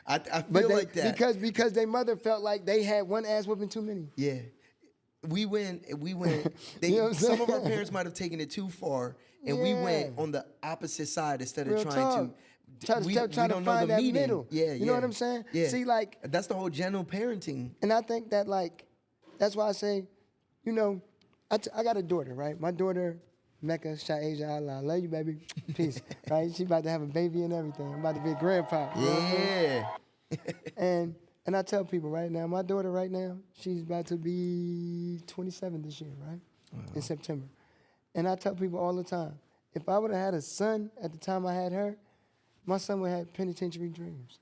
I But feel they, like that. because their mother felt like they had one ass whooping too many. Yeah. We went, You know what I'm some of our saying? parents might have taken it too far, and we went Yeah. on the opposite side instead of Real trying talk. Try we to don't know find the that meeting. middle. Yeah, You know what I'm saying? Yeah. See, like, that's the whole general parenting. and I think that like, that's why I say, you know, I got a daughter, right? My daughter, Mecca Shaeja Allah, love you, baby, peace, right? She about to have a baby and everything. I'm about to be a grandpa. You know what I mean? Yeah. And I tell people right now, my daughter right now, she's about to be 27 this year, right? In September. And I tell people all the time, if I would have had a son at the time I had her, my son would have had penitentiary dreams.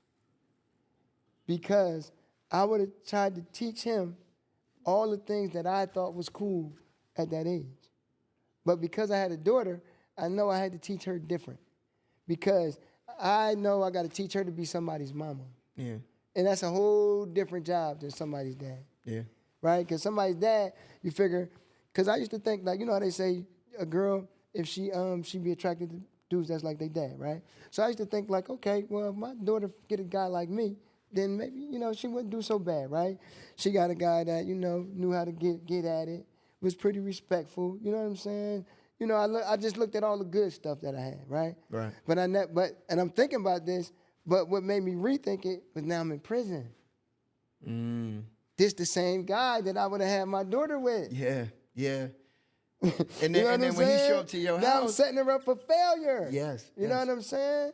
Because I would have tried to teach him all the things that I thought was cool at that age. But because I had a daughter, I know I had to teach her different. Because I know I got to teach her to be somebody's mama. Yeah. And that's a whole different job than somebody's dad. Yeah. Right? Because somebody's dad, you figure, because I used to think, like, you know how they say a girl, if she be attracted to dudes that's like their dad, right? So I used to think, like, okay, well, if my daughter get a guy like me, then maybe, you know, she wouldn't do so bad, right? She got a guy that, you know, knew how to get at it, was pretty respectful, you know what I'm saying? You know, I just looked at all the good stuff that I had, right? Right. But and I'm thinking about this, but what made me rethink it was now I'm in prison. This the same guy that I would have had my daughter with. Yeah. Yeah. And You then, know and what then I'm when he saying? show up to your now I'm house, setting her up for failure. Yes, You know yes. what I'm saying?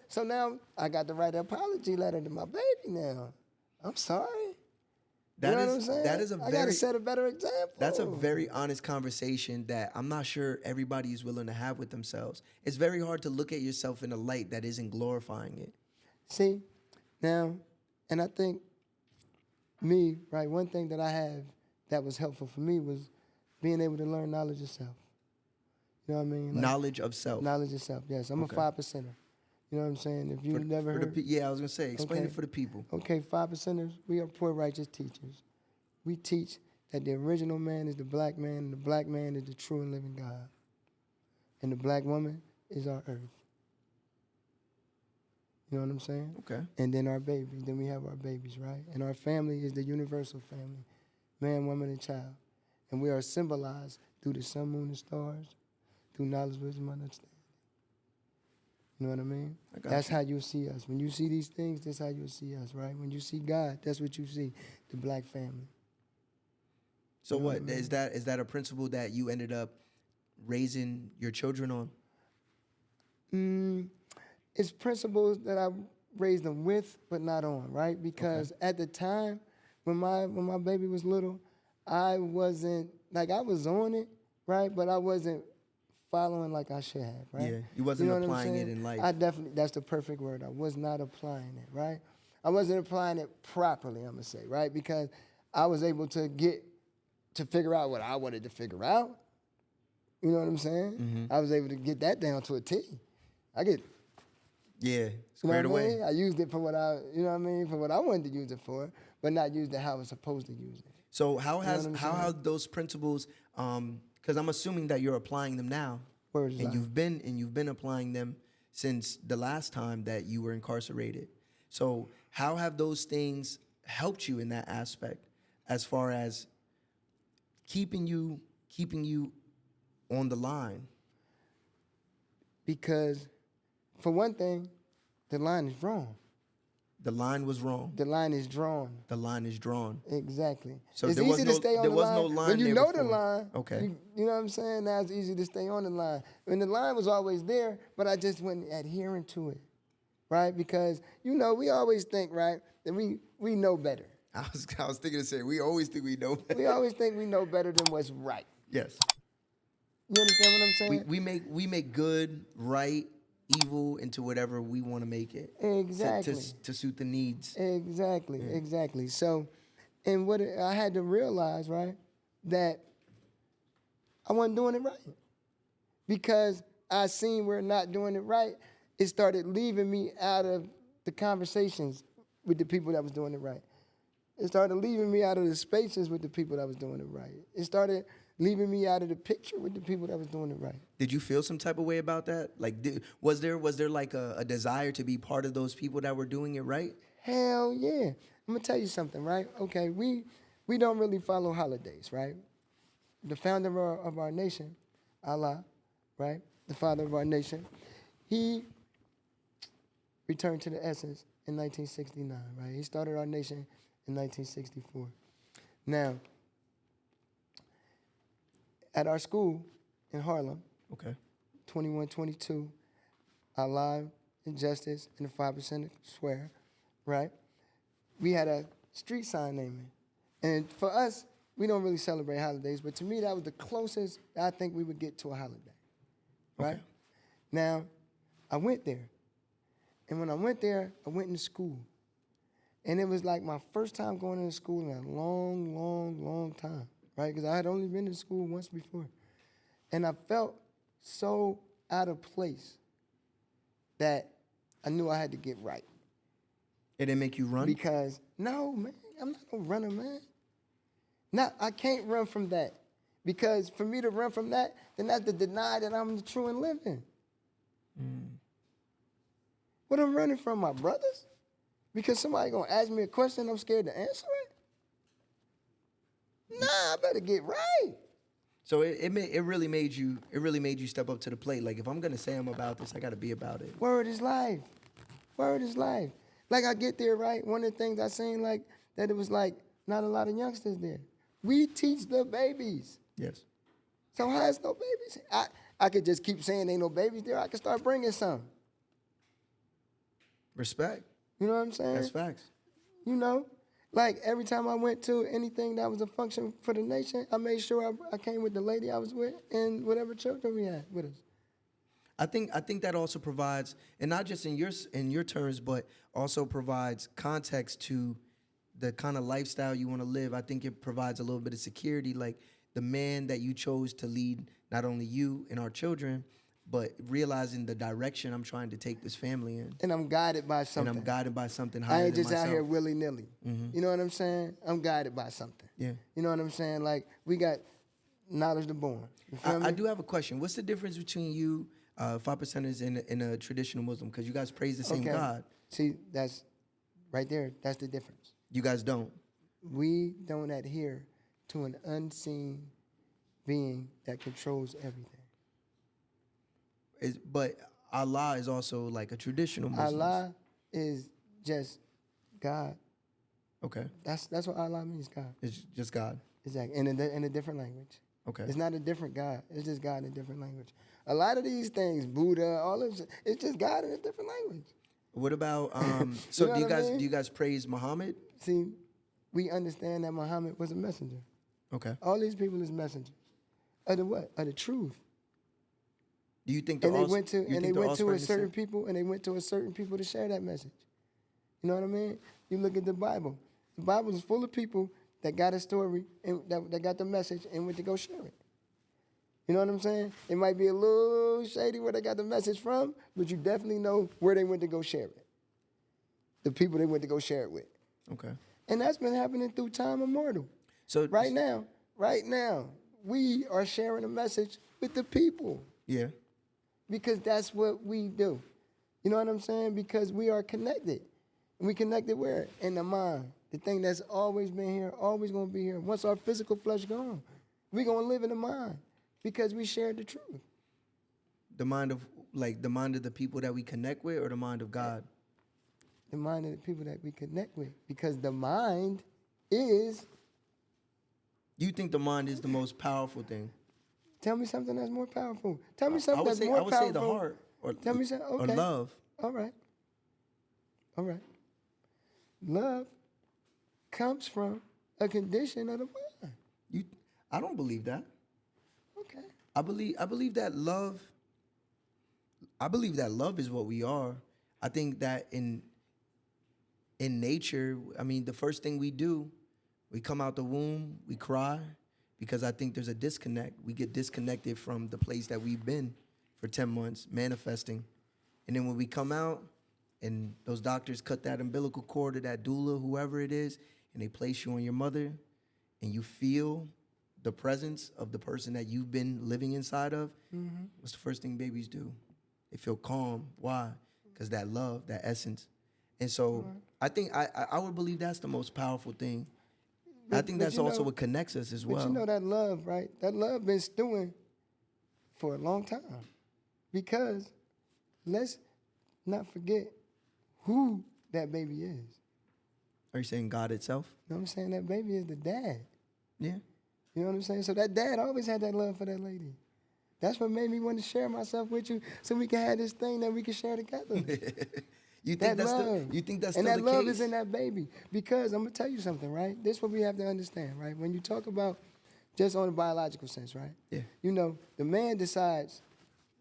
So now I got to write an apology letter to my baby now. I'm sorry. You know what I'm saying? that is a I gotta very set a better example. that's a very honest conversation that I'm not sure everybody is willing to have with themselves. It's very hard to look at yourself in a light that isn't glorifying it. See, now, and I think me, right, one thing that I have that was helpful for me was being able to learn knowledge of self. You know what I mean? Like, Knowledge of self. knowledge of self, yes. I'm Okay. a 5%er. You know what I'm saying? If you've never For the heard. yeah, I was gonna say, explain Okay. it for the people. Okay, 5%ers, we are poor righteous teachers. We teach that the original man is the black man, and the black man is the true and living God. And the black woman is our earth. You know what I'm saying? Okay. And then our babies, then we have our babies, right? And our family is the universal family, man, woman, and child. And we are symbolized through the sun, moon, and stars, through knowledge, wisdom, and understanding. You know what I mean? I got That's you. how you'll see us. When you see these things, that's how you'll see us, right? When you see God, that's what you see, the black family. So You know what what I mean? is that a principle that you ended up raising your children on? It's principles that I raised them with, but not on, right? Because at the time, when my baby was little, I wasn't, like, I was on it, right? But I wasn't following like I should have, right? Yeah, you wasn't know what I'm applying it saying? in life. I definitely, that's the perfect word. I was not applying it, right? I wasn't applying it properly, I'm gonna say, right? Because I was able to figure out what I wanted to figure out. You know what I'm saying? I was able to get that down to a T. I get, Yeah, you know squared what I away. mean? I used it for what you know what I mean, for what I wanted to use it for, but not used it how I was supposed to use it. So how what I'm saying? have those principles? Because I'm assuming that you're applying them now, Word is and life. you've been applying them since the last time that you were incarcerated. So how have those things helped you in that aspect, as far as keeping you on the line? Because, for one thing, the line is wrong. The line was wrong. The line is drawn. The line is drawn. Exactly. So it's there was easy no- to stay on there the was line. no line when you there know the before. line. Okay. You know what I'm saying? Now it's easy to stay on the line. And the line was always there, but I just wasn't adhering to it, right? Because, you know, we always think, right, that we know better. I was thinking to say, we always think we know. We always think we know better than what's right. Yes. You understand what I'm saying? We make good, right, evil into whatever we want to make it. Exactly. To suit the needs. Exactly. So, and what I had to realize, right, that I wasn't doing it right. Because I seen we're not doing it right, it started leaving me out of the conversations with the people that was doing it right. It started leaving me out of the spaces with the people that was doing it right. It started leaving me out of the picture with the people that was doing it right. Did you feel some type of way about that? Like, was there like a desire to be part of those people that were doing it right? Hell yeah. I'm gonna tell you something, right? Okay, we don't really follow holidays, right? The founder of our nation, Allah, right? The father of our nation, he returned to the essence in 1969, right? He started our nation in 1964. Now, at our school in Harlem, Okay. 2122, Allah, Injustice, and the 5% Swear, right? We had a street sign naming. And for us, we don't really celebrate holidays, but to me, that was the closest I think we would get to a holiday, right? Okay. Now, I went there. And when I went there, I went into school. And it was like my first time going into school in a long, long, long time, right? Because I had only been to school once before. And I felt so out of place that I knew I had to get right. It didn't make you run? Because, no, man, I'm not no runner, man. I can't run from that. Because for me to run from that, then that's to deny that I'm the true and living. What I'm running from, my brothers? Because somebody gonna ask me a question, I'm scared to answer it? Nah, I better get right. So it really made you step up to the plate. Like, if I'm gonna say I'm about this, I gotta be about it. Word is life. Word is life. Like, I get there, right? One of the things I seen, like, that it was like not a lot of youngsters there. We teach the babies. Yes. So how is no babies? I could just keep saying ain't no babies there. I could start bringing some. Respect. You know what I'm saying? That's facts. You know? Like, every time I went to anything that was a function for the nation, I made sure I came with the lady I was with and whatever children we had with us. I think that also provides, and not just in your terms, but also provides context to the kind of lifestyle you want to live. I think it provides a little bit of security, like the man that you chose to lead not only you and our children, but realizing the direction I'm trying to take this family in. And I'm guided by something. And I'm guided by something higher I than ain't just myself. out here willy-nilly. You know what I'm saying? I'm guided by something. Yeah. You know what I'm saying? Like, we got knowledge to born. You feel me? I do have a question. What's the difference between you, 5%ers, and a traditional Muslim? Because you guys praise the same God. See, that's right there. That's the difference. You guys don't. We don't adhere to an unseen being that controls everything. But Allah is also like a traditional Muslim. Allah is just God. Okay. That's what Allah means, God. It's just God. Exactly. In a different language. Okay. It's not a different God. It's just God in a different language. A lot of these things, Buddha, all of it, it's just God in a different language. What about so You know do you what I guys mean? do you guys praise Muhammad? See, we understand that Muhammad was a messenger. Okay. All these people is messengers. Of the what? Of the truth. Do you think And they went to a certain people? people, and they went to a certain people to share that message. You know what I mean? You look at the Bible. The Bible is full of people that got a story and that got the message and went to go share it. You know what I'm saying? It might be a little shady where they got the message from, but you definitely know where they went to go share it. The people they went to go share it with. Okay. And that's been happening through time immortal. So Right now, we are sharing a message with the people. Yeah. Because that's what we do. You know what I'm saying? Because we are connected. And we connected where? In the mind. The thing that's always been here, always going to be here. Once our physical flesh gone, we're going to live in the mind because we share the truth. The mind of the people that we connect with, or the mind of God? The mind of the people that we connect with. Because the mind is, You think the mind is the most powerful thing? tell me something that's more powerful. Tell me I something would that's say more I would powerful. say the heart Tell me something. or Okay. love. All right. All right. Love comes from a condition of the mind. I don't believe that. Okay. I believe that love. I believe that love is what we are. I think that in nature, I mean, the first thing we do, we come out the womb, we cry, because I think there's a disconnect. We get disconnected from the place that we've been for 10 months, manifesting. And then when we come out and those doctors cut that umbilical cord or that doula, whoever it is, and they place you on your mother, and you feel the presence of the person that you've been living inside of, what's the first thing babies do? They feel calm. Why? Because that love, that essence. And so I think I would believe that's the most powerful thing. I think that's also what connects us as well. But you know that love, right? That love been stewing for a long time. Because let's not forget who that baby is. Are you saying God itself? You know what I'm saying? That baby is the dad. Yeah. You know what I'm saying? So that dad always had that love for that lady. That's what made me want to share myself with you, so we can have this thing that we can share together. You think That that's love. you think that's and still that the love case? is in that baby. Because I'm gonna tell you something, right? This is what we have to understand, right? When you talk about just on a biological sense, right? Yeah. You know, the man decides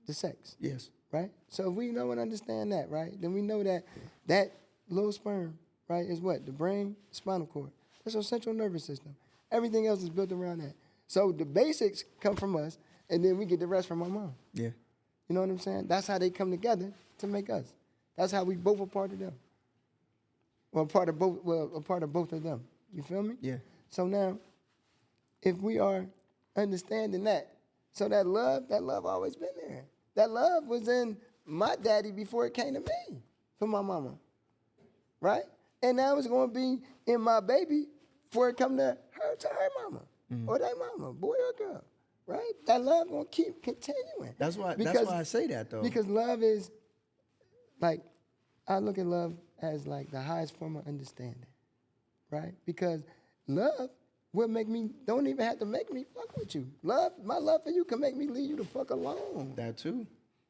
the sex, Yes. right? So if we know and understand that, right, then we know that that little sperm, right, is what? The brain, spinal cord. That's our central nervous system. Everything else is built around that. So the basics come from us, and then we get the rest from our mom. Yeah. You know what I'm saying? That's how they come together to make us. That's how we both are part of them. Well, a part of both of them. You feel me? Yeah. So now, if we are understanding that, so that love always been there. That love was in my daddy before it came to me for my mama. Right? And now it's going to be in my baby before it come to her mama. Or their mama, boy or girl. Right? That love going to keep continuing. That's why I say that though. Because love is, like, I look at love as like the highest form of understanding, right? Because love will make me, don't even have to make me fuck with you. Love, my love for you can make me leave you the fuck alone. That too.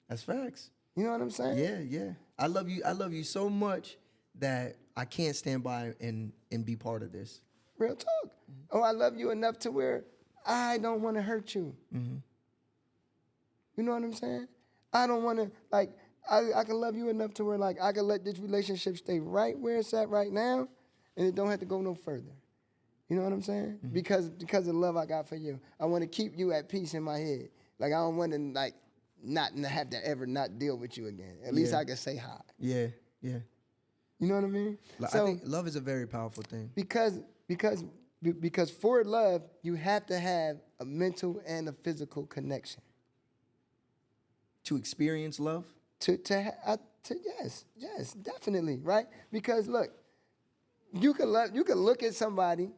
That's facts. You know what I'm saying? Yeah, yeah. I love you so much that I can't stand by and be part of this. Real talk. Oh, I love you enough to where I don't want to hurt you. You know what I'm saying? I don't want to, like, I can love you enough to where, like, I can let this relationship stay right where it's at right now, and it don't have to go no further. You know what I'm saying? Because of the love I got for you. I want to keep you at peace in my head. Like, I don't want to, like, not have to ever not deal with you again. At least I can say hi. Yeah, yeah. You know what I mean? I think love is a very powerful thing. Because for love, you have to have a mental and a physical connection. To experience love? Yes, definitely, right? Because look, you can look at somebody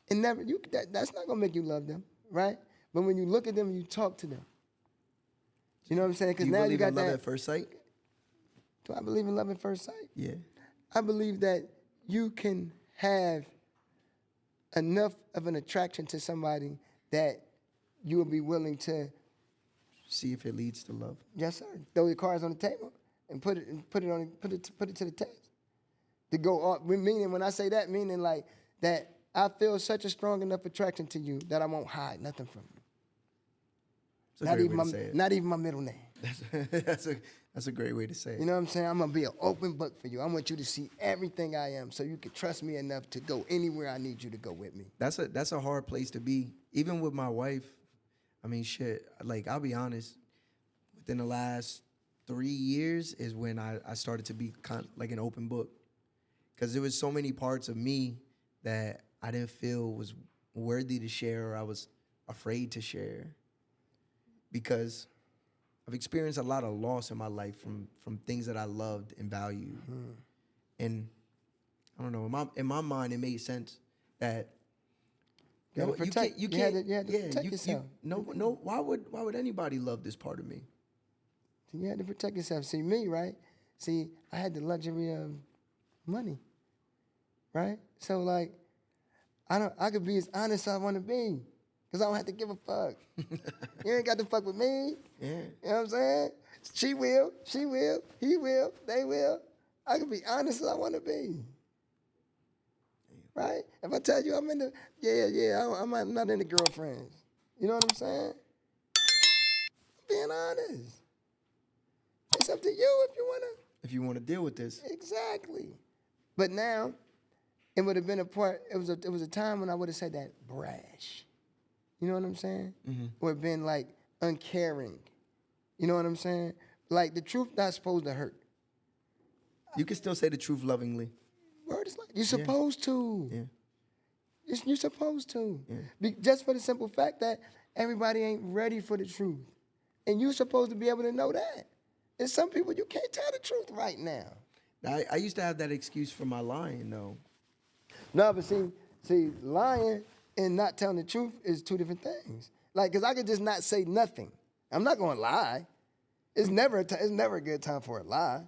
and that's not gonna make you love them, right? But when you look at them, you talk to them. You know what I'm saying? Because now you got love that. at first sight? Do I believe in love at first sight? Yeah. I believe that you can have enough of an attraction to somebody that you will be willing to See if it leads to love. yes, sir. Throw your cards on the table and put it to the test. To go on, meaning when I say that, meaning like that I feel such a strong enough attraction to you that I won't hide nothing from you. Not even my middle name. That's a great way to say it. You know what I'm saying? I'm gonna be an open book for you. I want you to see everything I am, so you can trust me enough to go anywhere I need you to go with me. That's a hard place to be. Even with my wife, I mean, shit. Like, I'll be honest. Within the last 3 years is when I started to be like an open book, because there was so many parts of me that I didn't feel was worthy to share, or I was afraid to share, because I've experienced a lot of loss in my life from things that I loved and valued. And I don't know, in my mind, it made sense that You had to protect yourself. Why would anybody love this part of me? You had to protect yourself. See, me, right? see, I had the luxury of money, right? So like, I could be as honest as I want to be, cause I don't have to give a fuck. You ain't got to fuck with me. Yeah. You know what I'm saying? She will, he will, they will. I can be honest as I want to be. Right? If I tell you I'm in the, I'm not into girlfriends. You know what I'm saying? I'm being honest. It's up to you if you want to. If you want to deal with this. Exactly. But now, it would have been it was a time when I would have said that brash. You know what I'm saying? Mm-hmm. Or been like uncaring. You know what I'm saying? Like the truth not supposed to hurt. You can still say the truth lovingly. Word is like, you're supposed to. Yeah. You're supposed to. Yeah. Just for the simple fact that everybody ain't ready for the truth. And you're supposed to be able to know that. And some people, you can't tell the truth right now. I used to have that excuse for my lying, though. No, but see, lying and not telling the truth is two different things. Like, because I could just not say nothing. I'm not going to lie. It's never a good time for a lie.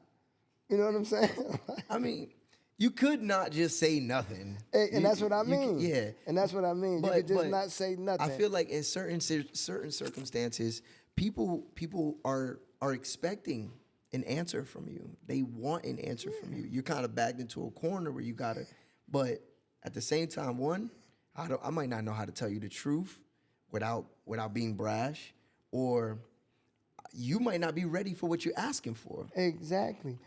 You know what I'm saying? I mean, you could not just say nothing. And that's what I mean. Yeah. And that's what I mean. You could just not say nothing. I feel like in certain circumstances, people are expecting an answer from you. They want an answer from you. You're kind of backed into a corner where you gotta. But at the same time, I might not know how to tell you the truth without being brash, or you might not be ready for what you're asking for. Exactly.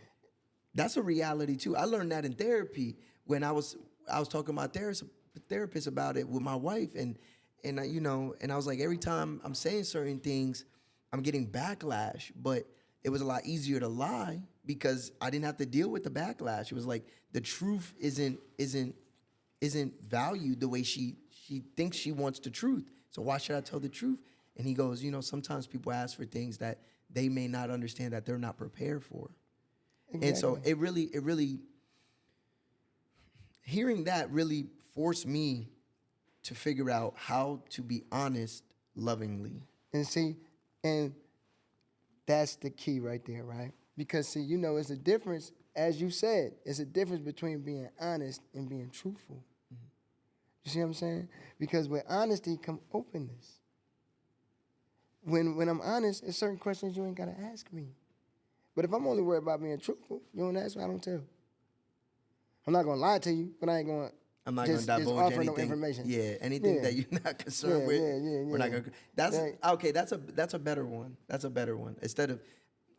That's a reality too. I learned that in therapy when I was talking to my therapist about it with my wife, and I was like, every time I'm saying certain things, I'm getting backlash, but it was a lot easier to lie because I didn't have to deal with the backlash. It was like the truth isn't valued the way she thinks she wants the truth. So why should I tell the truth? And he goes, sometimes people ask for things that they may not understand, that they're not prepared for. Exactly. And so it really, hearing that really forced me to figure out how to be honest lovingly. And see, and that's the key right there, right? Because see, it's a difference, as you said, it's a difference between being honest and being truthful. Mm-hmm. You see what I'm saying? Because with honesty come openness. When I'm honest, there's certain questions you ain't gotta ask me. But if I'm only worried about being truthful, you don't ask me, I don't tell. I'm not gonna lie to you, but I'm not gonna divulge offer anything. No information. Yeah, anything that you're not concerned with. We're not gonna. That's a better one. That's a better one. Instead of,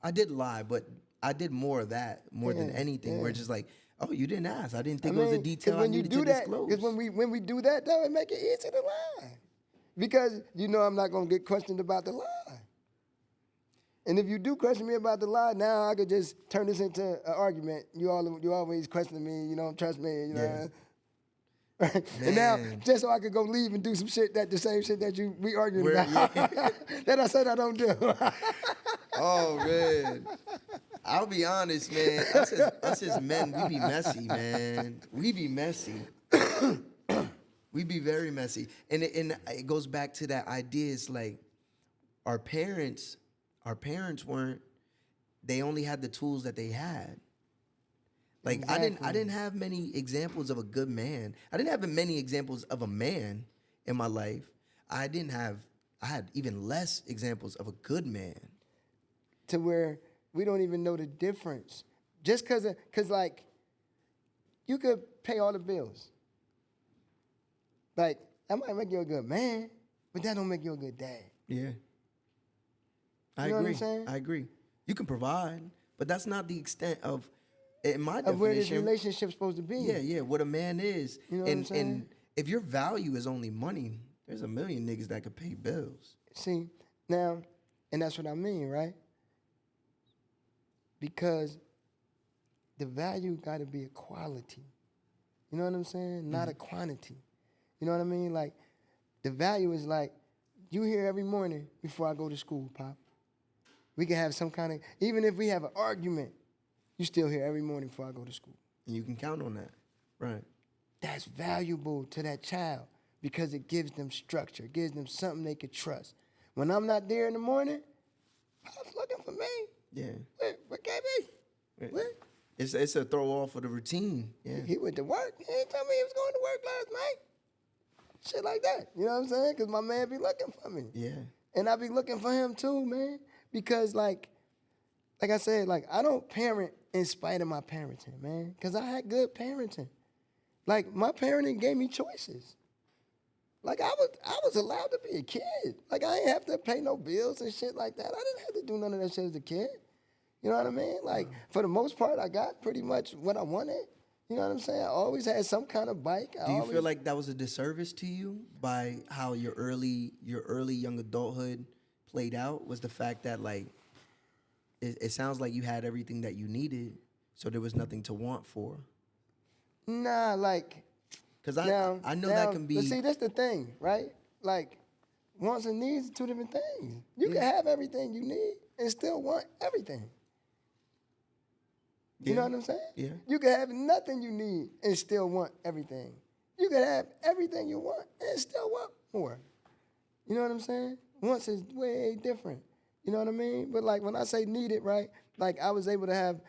I did lie, but I did more of that than anything. Where it's just like, oh, you didn't ask. I didn't think it was a detail I needed to disclose. Because when we do that, though, it make it easy to lie. Because I'm not gonna get questioned about the lie. And if you do question me about the lie, now I could just turn this into an argument. You always questioning me, you don't trust me, you know. Right? And now, just so I could go leave and do some shit the same shit that we arguing about. Yeah. That I said I don't do. Oh man. I'll be honest, man. Us as men, we be messy, man. We be messy. We be very messy. And it goes back to that idea. It's like our parents weren't, they only had the tools that they had. Like exactly. I didn't have many examples of a good man. I didn't have many examples of a man in my life. I had even less examples of a good man. To where we don't even know the difference. Just cause like, you could pay all the bills. Like, that might make you a good man, but that don't make you a good dad. Yeah. I agree. What I'm saying? I agree. You can provide, but that's not the extent of, in my definition, of where this relationship's supposed to be. Yeah, what a man is. You know what I'm saying? And if your value is only money, there's a million niggas that could pay bills. See, now, and that's what I mean, right? Because the value got to be a quality. You know what I'm saying? Not a quantity. You know what I mean? Like, the value is like, you here every morning before I go to school, Pop. We can have some kind of, even if we have an argument, you still here every morning before I go to school. And you can count on that. Right. That's valuable to that child because it gives them structure, it gives them something they could trust. When I'm not there in the morning, Pop's looking for me. Yeah. Where KB? What? It's a throw off of the routine. Yeah. He went to work. He didn't tell me he was going to work last night. Shit like that. You know what I'm saying? Because my man be looking for me. Yeah. And I be looking for him too, man. Because like I said, like I don't parent in spite of my parenting, man. Because I had good parenting. Like my parenting gave me choices. Like I was allowed to be a kid. Like I ain't have to pay no bills and shit like that. I didn't have to do none of that shit as a kid. You know what I mean? Like for the most part, I got pretty much what I wanted. You know what I'm saying? I always had some kind of bike. Do you feel like that was a disservice to you by how your early young adulthood played out? Was the fact that like it sounds like you had everything that you needed, so there was nothing to want for? Nah, like. Because I know that can be. But see, that's the thing, right? Like, wants and needs are two different things. You can have everything you need and still want everything. You know what I'm saying? Yeah. You can have nothing you need and still want everything. You can have everything you want and still want more. You know what I'm saying? Wants is way different. You know what I mean? But like when I say needed, right? Like I was able to have.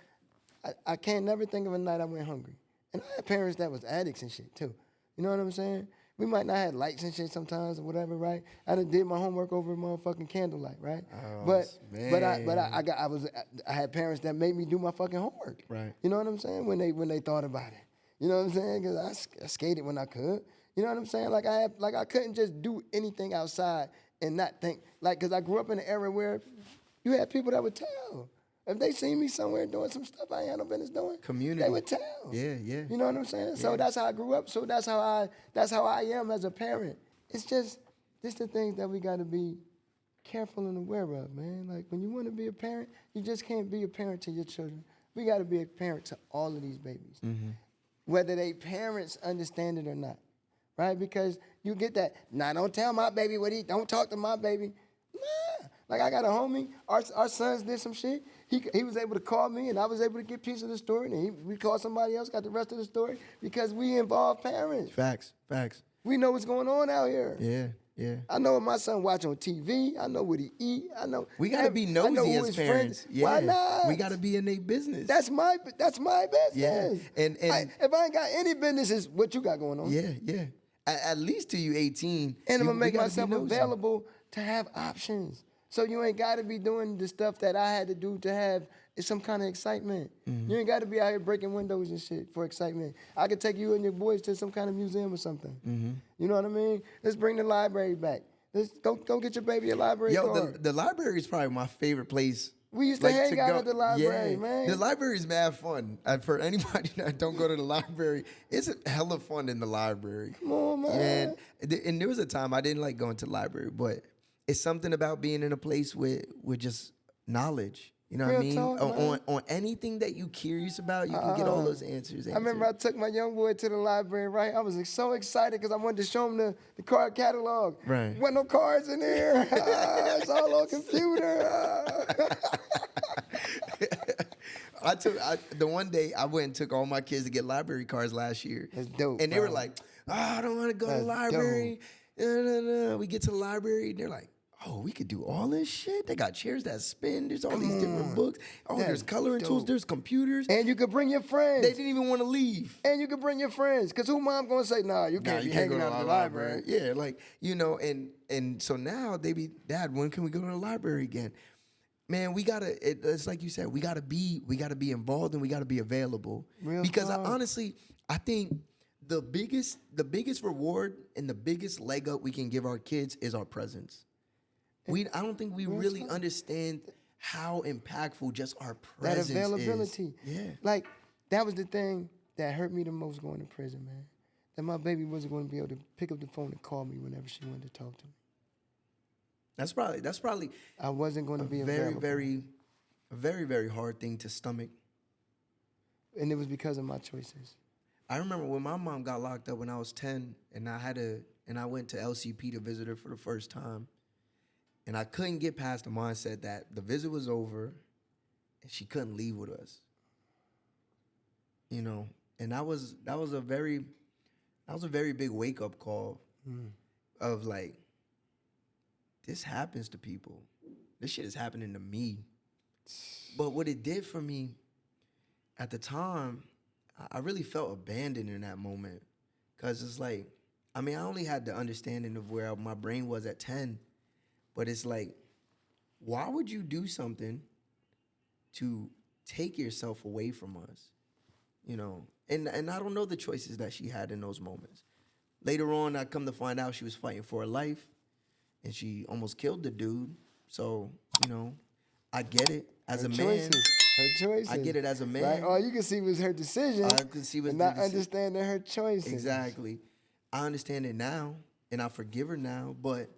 I can't never think of a night I went hungry. And I had parents that was addicts and shit too. You know what I'm saying? We might not have lights and shit sometimes or whatever, right? I done did my homework over motherfucking candlelight, right? Oh, I had parents that made me do my fucking homework. Right. You know what I'm saying? When they thought about it. You know what I'm saying? Because I skated when I could. You know what I'm saying? Like I couldn't just do anything outside and not think. Like, because I grew up in an era where you had people that would tell. If they seen me somewhere doing some stuff I ain't had no business doing, Community. they would tell. Yeah, yeah. You know what I'm saying? So that's how I grew up. So that's how I am as a parent. It's just the things that we got to be careful and aware of, man. Like when you want to be a parent, you just can't be a parent to your children. We got to be a parent to all of these babies, whether they parents understand it or not, right? Because you get that. Nah, don't tell my baby what don't talk to my baby. Nah. Like I got a homie, our sons did some shit. He was able to call me, and I was able to get a piece of the story, and we called somebody else, got the rest of the story, because we involve parents. Facts. We know what's going on out here. Yeah. I know what my son watch on TV. I know what he eat. I know. We gotta be nosy as parents. Yeah. Why not? We gotta be in their business. That's my business. Yeah. And if I ain't got any business, it's what you got going on. Yeah. At least till you 18. And I'm gonna make we gotta myself be nosy. available to have options. So you ain't got to be doing the stuff that I had to do to have some kind of excitement. You ain't got to be out here breaking windows and shit for excitement. I could take you and your boys to some kind of museum or something. You know what I mean? Let's bring the library back. Let's go get your baby a library card. The library is probably my favorite place. We used to hang out at the library, man. The library is mad fun. For anybody that don't go to the library, it's hella fun in the library. Come on, man. And there was a time I didn't like going to the library, but it's something about being in a place with just knowledge. You know what I mean? On anything that you curious about, you can get all those answers. I remember I took my young boy to the library, right? I was so excited because I wanted to show him the card catalog. Right. Wasn't no cards in there. It's all on computer. The one day I went and took all my kids to get library cards last year. That's dope. And they were like, I don't want to go to the library. No. We get to the library, and they're like, oh, we could do all this shit? They got chairs that spin. There's all these different books. Oh, there's coloring tools. There's computers. And you could bring your friends. They didn't even want to leave. And you could bring your friends. Because who mom going to say, nah, you can't be hanging out at the library. Yeah, like, you know, and so now they be, Dad, when can we go to the library again? Man, it's like you said, we gotta be involved and we gotta be available. Because honestly, I think the biggest reward and the biggest leg up we can give our kids is our presence. I don't think we really understand how impactful just our presence is. That availability. Yeah. Like, that was the thing that hurt me the most going to prison, man. That my baby wasn't going to be able to pick up the phone and call me whenever she wanted to talk to me. That's probably I wasn't going to be a very, very hard thing to stomach. And it was because of my choices. I remember when my mom got locked up when I was 10, and I went to LCP to visit her for the first time, and I couldn't get past the mindset that the visit was over, and she couldn't leave with us. You know, and that was a very big wake up call of like, this happens to people. This shit is happening to me. But what it did for me, at the time, I really felt abandoned in that moment. Cause it's like, I mean, I only had the understanding of where my brain was at 10, but it's like, why would you do something to take yourself away from us? You know, and I don't know the choices that she had in those moments. Later on, I come to find out she was fighting for her life, and she almost killed the dude. So, you know, I get it as Her a man. choices. Her choices. I get it as a man. Right? All you can see was her decision. I could see was and the not deci- understanding her choices. Exactly. I understand it now, and I forgive her now, but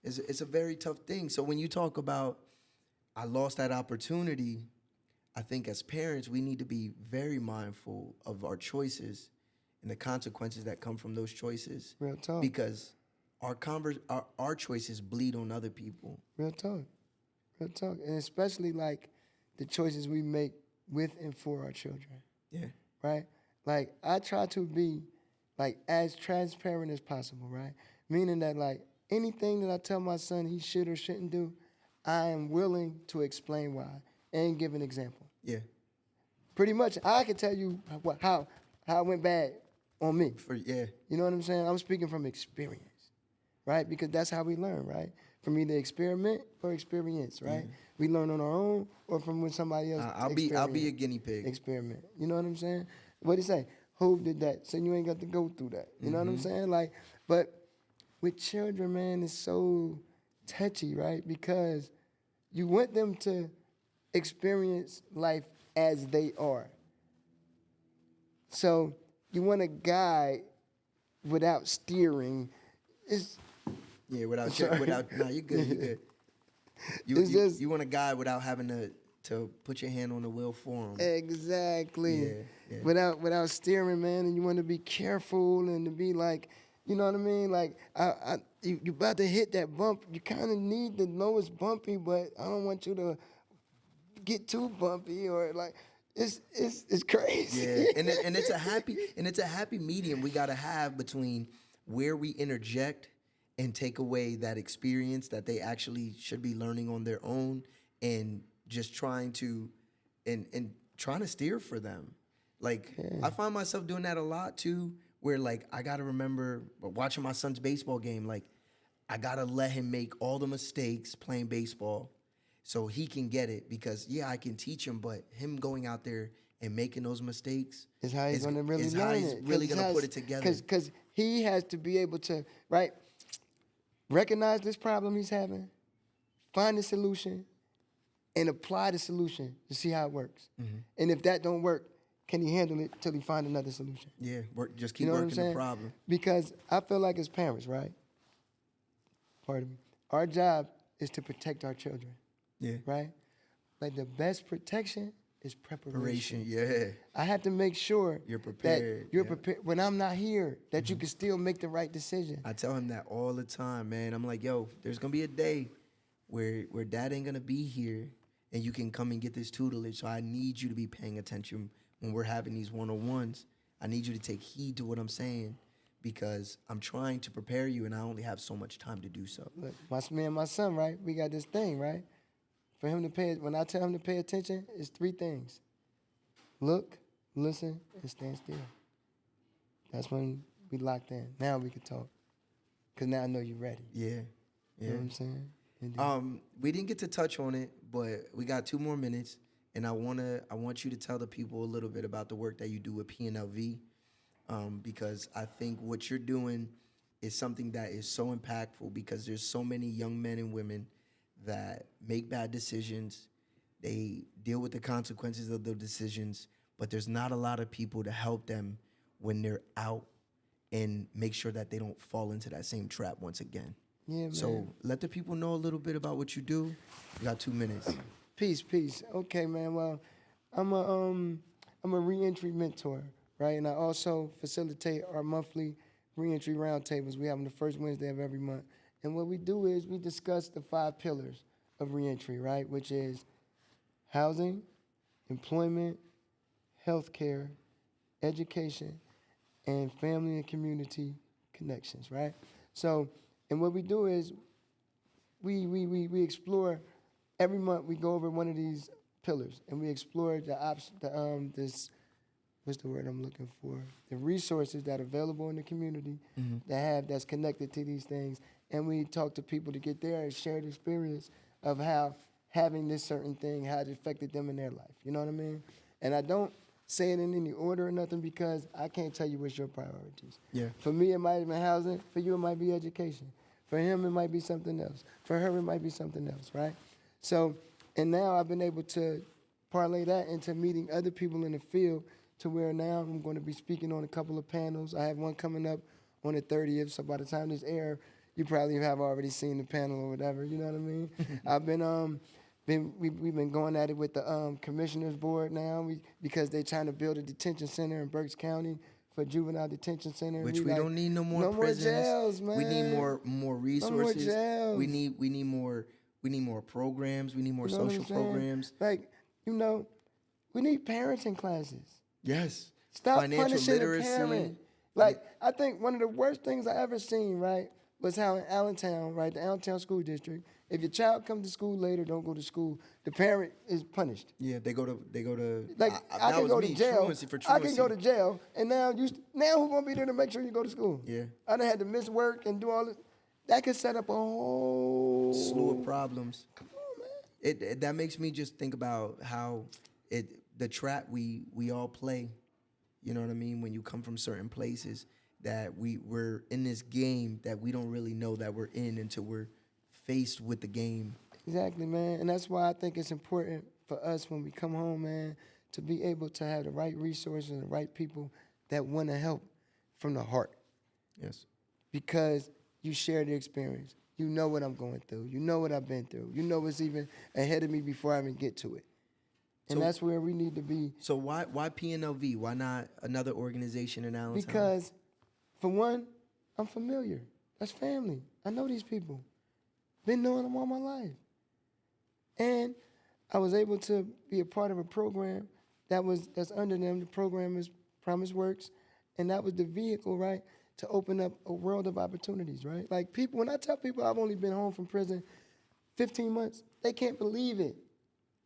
it's a very tough thing. So when you talk about I lost that opportunity, I think as parents, we need to be very mindful of our choices and the consequences that come from those choices. Real talk. Because our choices bleed on other people. Real talk. Real talk. And especially like the choices we make with and for our children. Yeah. Right? Like I try to be like as transparent as possible, right? Meaning that like anything that I tell my son he should or shouldn't do, I am willing to explain why and give an example. Yeah. Pretty much I can tell you how it went bad on me. Yeah. You know what I'm saying? I'm speaking from experience, right? Because that's how we learn, right? From either experiment or experience, right? Yeah. We learn on our own or from when somebody else I'll be a guinea pig. experiment. You know what I'm saying? What do you say? Who did that? So you ain't got to go through that. You know what I'm saying? Like, but with children, man, it's so touchy, right? Because you want them to experience life as they are. So you want to guide without steering. It's Yeah, without Sorry. no, you're good. You're good. It's just- You want a guy without having to put your hand on the wheel for him. exactly. Yeah. Without steering, man, and you want to be careful and to be like, you know what I mean? Like you about to hit that bump. You kind of need to know it's bumpy, but I don't want you to get too bumpy or like it's crazy. Yeah, and it's a happy medium we gotta have between where we interject and take away that experience that they actually should be learning on their own, and just trying to trying to steer for them. Like I find myself doing that a lot too, where like I gotta remember watching my son's baseball game, like I gotta let him make all the mistakes playing baseball so he can get it, because yeah, I can teach him, but him going out there and making those mistakes Is how he's going to really is learn how he's it. really gonna put it together. Because he has to be able to, right, recognize this problem he's having, find the solution, and apply the solution to see how it works. And if that don't work, can he handle it till he find another solution? Yeah, just keep You know what I'm working saying? the problem. Because I feel like as parents, right, pardon me, our job is to protect our children, Yeah. right? Like the best protection is preparation. Preparation, yeah. I have to make sure You're prepared, that you're yeah. prepared when I'm not here, that you can still make the right decision. I tell him that all the time, man. I'm like, yo, there's gonna be a day where dad ain't gonna be here and you can come and get this tutelage. So I need you to be paying attention when we're having these one-on-ones. I need you to take heed to what I'm saying, because I'm trying to prepare you and I only have so much time to do so. Look, me and my son, right? We got this thing, right? For him to pay, when I tell him to pay attention, it's 3 things: look, listen, and stand still. That's when we locked in. Now we can talk, cause now I know you're ready. Yeah. You Yeah. know what I'm saying? Indeed. We didn't get to touch on it, but we got 2 more minutes, and I want you to tell the people a little bit about the work that you do with PNLV, because I think what you're doing is something that is so impactful, because there's so many young men and women that make bad decisions. They deal with the consequences of the decisions, but there's not a lot of people to help them when they're out and make sure that they don't fall into that same trap once again. Yeah, man. So let the people know a little bit about what you do. You got 2 minutes. Peace. Okay, man. Well, I'm a reentry mentor, right? And I also facilitate our monthly reentry roundtables. We have them the first Wednesday of every month. And what we do is we discuss the 5 pillars of reentry, right? Which is housing, employment, healthcare, education, and family and community connections, right? So, and what we do is we explore every month. We go over one of these pillars, and we explored this, what's the word I'm looking for? The resources that are available in the community that's connected to these things. And we talked to people to get their shared experience of how having this certain thing, how it affected them in their life. You know what I mean? And I don't say it in any order or nothing because I can't tell you what's your priorities. Yeah. For me, it might have been housing. For you, it might be education. For him, it might be something else. For her, it might be something else, right? So, and now I've been able to parlay that into meeting other people in the field to where now I'm going to be speaking on a couple of panels. I have one coming up on the 30th, so by the time this air, you probably have already seen the panel or whatever, you know what I mean? I've we've been going at it with the commissioners board now because they're trying to build a detention center in Berks County for juvenile detention center. Which we don't need no more prisons. More jails, man. We need more resources. No more jails. We need more programs. We need more You know what social I'm saying? programs. Like, we need parenting classes. Yes. Stop Financial punishing literacy. the parent. Like, I think one of the worst things I ever seen, right, was how in Allentown, right, the Allentown School District, if your child comes to school later, don't go to school, the parent is punished. Yeah, they go to Like, I can go to jail. Truancy for I can go truancy. to jail, and now who's gonna be there to make sure you go to school? Yeah. I done had to miss work and do all this. That could set up a whole slew of problems. Come on, man. That makes me just think about how the trap we all play. You know what I mean? When you come from certain places, that we're in this game that we don't really know that we're in until we're faced with the game. Exactly, man. And that's why I think it's important for us when we come home, man, to be able to have the right resources and the right people that want to help from the heart. Yes. Because you share the experience. You know what I'm going through. You know what I've been through. You know what's even ahead of me before I even get to it. And So- that's where we need to be. So why PNLV? Why not another organization in Allentown? Because, for one, I'm familiar. That's family. I know these people. Been knowing them all my life. And I was able to be a part of a program that's under them. The program is Promise Works. And that was the vehicle, right, to open up a world of opportunities, right? Like, people, when I tell people I've only been home from prison 15 months, they can't believe it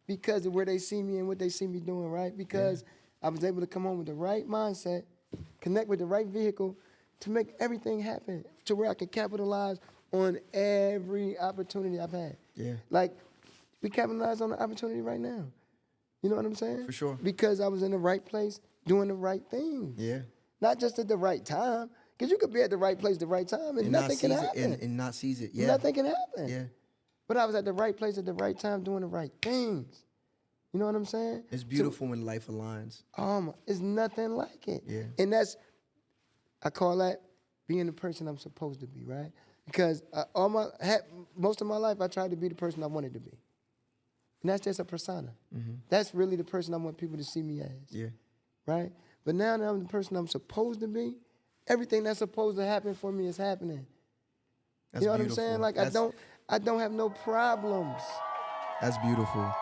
because of where they see me and what they see me doing, right? Because I was able to come home with the right mindset, connect with the right vehicle to make everything happen to where I can capitalize on every opportunity I've had. Yeah. Like, we capitalize on the opportunity right now. You know what I'm saying? For sure. Because I was in the right place doing the right thing. Yeah. Not just at the right time. Because you could be at the right place at the right time and nothing can happen. And not seize it. Yeah. Nothing can happen. Yeah. But I was at the right place at the right time doing the right things. You know what I'm saying? It's beautiful when life aligns. It's nothing like it. Yeah. And I call that being the person I'm supposed to be, right? Because most of my life, I tried to be the person I wanted to be. And that's just a persona. That's really the person I want people to see me as. Yeah. Right? But now that I'm the person I'm supposed to be, everything that's supposed to happen for me is happening. That's you know beautiful. what I'm saying? Like, I don't have no problems. That's beautiful.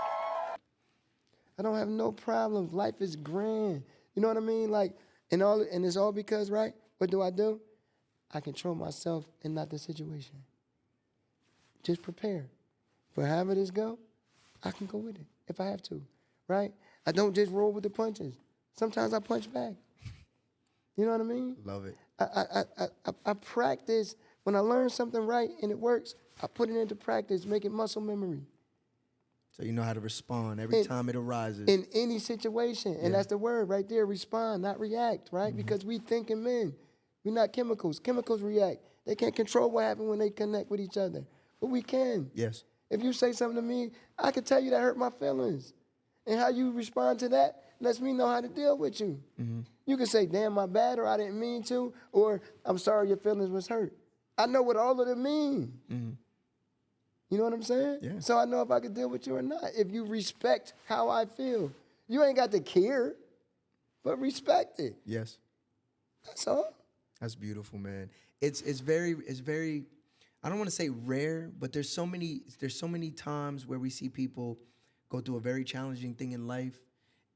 I don't have no problems. Life is grand. You know what I mean? Like, and it's all because, right? What do? I control myself and not the situation. Just prepare. For however this go, I can go with it if I have to, right? I don't just roll with the punches. Sometimes I punch back. You know what I mean? Love it. I practice. When I learn something right and it works, I put it into practice, make it muscle memory. So you know how to respond every time it arises. In any situation. And that's the word right there, respond, not react, right? Because we thinking men. We're not chemicals. Chemicals react. They can't control what happens when they connect with each other. But we can. Yes. If you say something to me, I can tell you that hurt my feelings. And how you respond to that lets me know how to deal with you. You can say, damn, my bad, or I didn't mean to, or I'm sorry your feelings was hurt. I know what all of them mean. You know what I'm saying? Yeah. So I know if I can deal with you or not. If you respect how I feel. You ain't got to care, but respect it. Yes. That's all. That's beautiful, man. It's very I don't want to say rare, but there's so many times where we see people go through a very challenging thing in life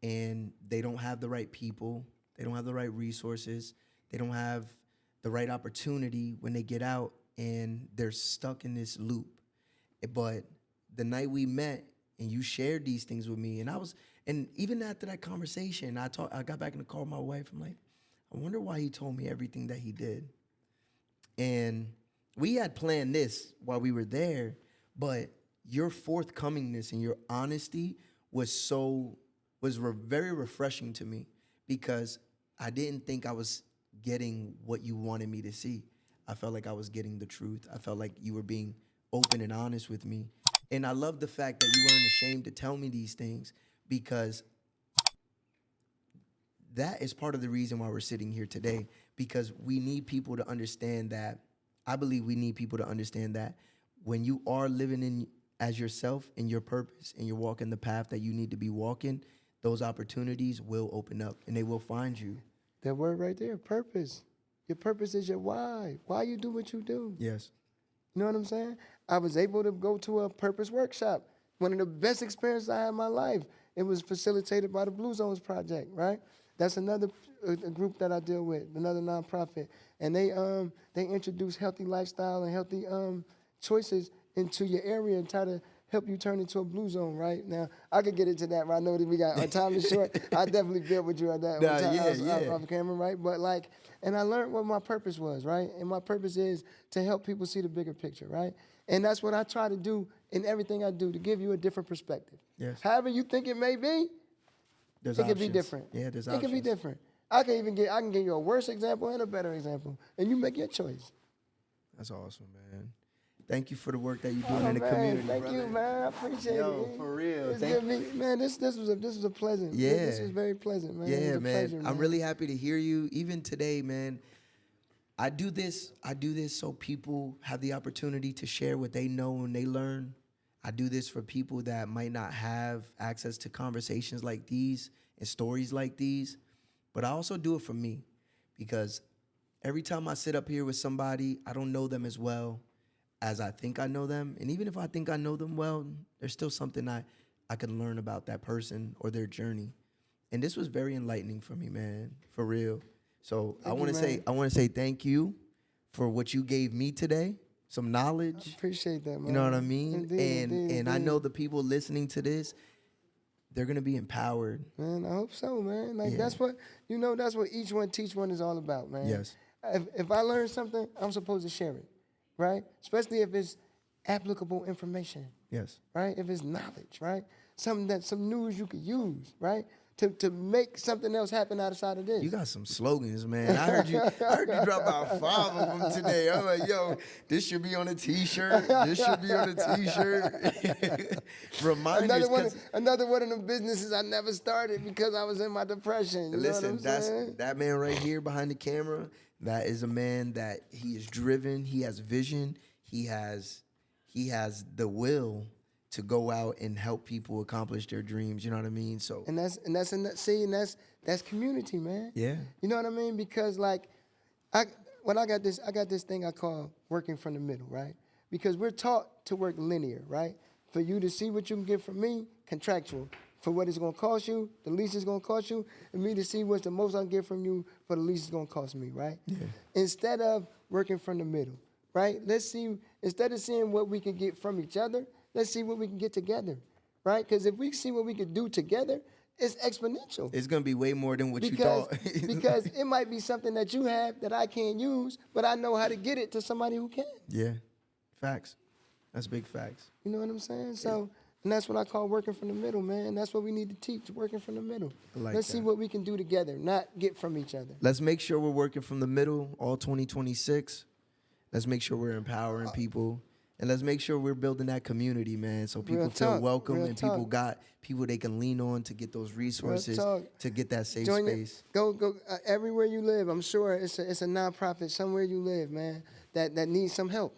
and they don't have the right people, they don't have the right resources, they don't have the right opportunity when they get out and they're stuck in this loop. But the night we met, and you shared these things with me. And even after that conversation, I got back in the car with my wife. I'm like, I wonder why he told me everything that he did. And we had planned this while we were there, but your forthcomingness and your honesty was very refreshing to me, because I didn't think I was getting what you wanted me to see. I felt like I was getting the truth. I felt like you were being open and honest with me. And I love the fact that you weren't ashamed to tell me these things, because that is part of the reason why we're sitting here today, because we need people to understand that. I believe we need people to understand that when you are living in as yourself in your purpose and you're walking the path that you need to be walking, those opportunities will open up and they will find you. That word right there, purpose. Your purpose is your why. Why you do what you do. Yes. You know what I'm saying? I was able to go to a purpose workshop. One of the best experiences I had in my life. It was facilitated by the Blue Zones Project, right? That's another a group that I deal with, another nonprofit. And they introduce healthy lifestyle and healthy choices into your area and try to help you turn into a blue zone, right? Now, I could get into that, but I know that our time is short. I definitely built with you on that off camera, right? But and I learned what my purpose was, right? And my purpose is to help people see the bigger picture, right? And that's what I try to do in everything I do, to give you a different perspective. Yes. However you think it may be, it can be different. Yeah, there's It options. can be different. I can give you a worse example and a better example, and you make your choice. That's awesome, man. Thank you for the work that you're doing in the community. Thank brother. you, man. I appreciate it. For real. It's good meeting, man. This was a pleasant. Yeah. This was very pleasant, man. It Yeah, was a man. pleasure, I'm really happy to hear you. Even today, man. I do this so people have the opportunity to share what they know and they learn. I do this for people that might not have access to conversations like these and stories like these. But I also do it for me, because every time I sit up here with somebody, I don't know them as well as I think I know them. And even if I think I know them well, there's still something I can learn about that person or their journey. And this was very enlightening for me, man, for real. So I want to say thank you for what you gave me today, some knowledge. I appreciate that, man. You know what I mean? Indeed. I know the people listening to this, they're going to be empowered. Man, I hope so, man. Yeah. That's what each one teach one is all about, man. Yes. If I learn something, I'm supposed to share it, right? Especially if it's applicable information. Yes. Right? If it's knowledge, right? Some news you could use, right? To make something else happen outside of this. You got some slogans, man. I heard you drop about 5 of them today. I'm like, yo, this should be on a T-shirt. This should be on a T-shirt. Reminders. Another one of the businesses I never started because I was in my depression. You know what I'm saying? That man right here behind the camera. That is a man that he is driven. He has vision. He has the will to go out and help people accomplish their dreams. You know what I mean? So that's community, man. Yeah. You know what I mean? Because I got this thing I call working from the middle, right? Because we're taught to work linear, right? For you to see what you can get from me, contractual. For what it's gonna cost you, the least it's gonna cost you, and me to see what's the most I can get from you for the least it's gonna cost me, right? Yeah. Instead of working from the middle, right? Let's see, instead of seeing what we can get from each other, let's see what we can get together, right? Because if we see what we can do together, it's exponential. It's going to be way more than what you thought. Because it might be something that you have that I can't use, but I know how to get it to somebody who can. Yeah, facts. That's big facts. You know what I'm saying? So, and that's what I call working from the middle, man. That's what we need to teach, working from the middle. Let's see what we can do together, not get from each other. Let's make sure we're working from the middle all 2026. Let's make sure we're empowering people. And let's make sure we're building that community, man, so people feel welcome and people got people they can lean on to get those resources, to get that safe space. Go everywhere you live. I'm sure it's a nonprofit somewhere you live, man, that needs some help.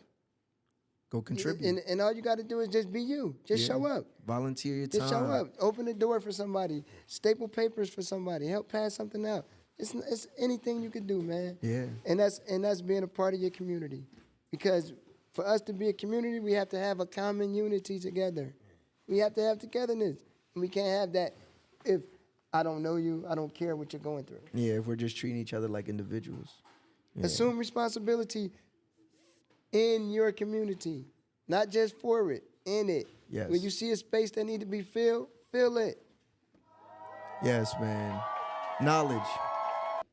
Go contribute. And all you got to do is just be you. Just show up. Volunteer your time. Just show up. Open the door for somebody. Staple papers for somebody. Help pass something out. It's anything you can do, man. Yeah. And that's being a part of your community, because for us to be a community, we have to have a common unity together. We have to have togetherness. And we can't have that if I don't know you, I don't care what you're going through. Yeah, if we're just treating each other like individuals. Yeah. Assume responsibility in your community, not just for it, in it. Yes. When you see a space that need to be filled, fill it. Yes, man. Knowledge.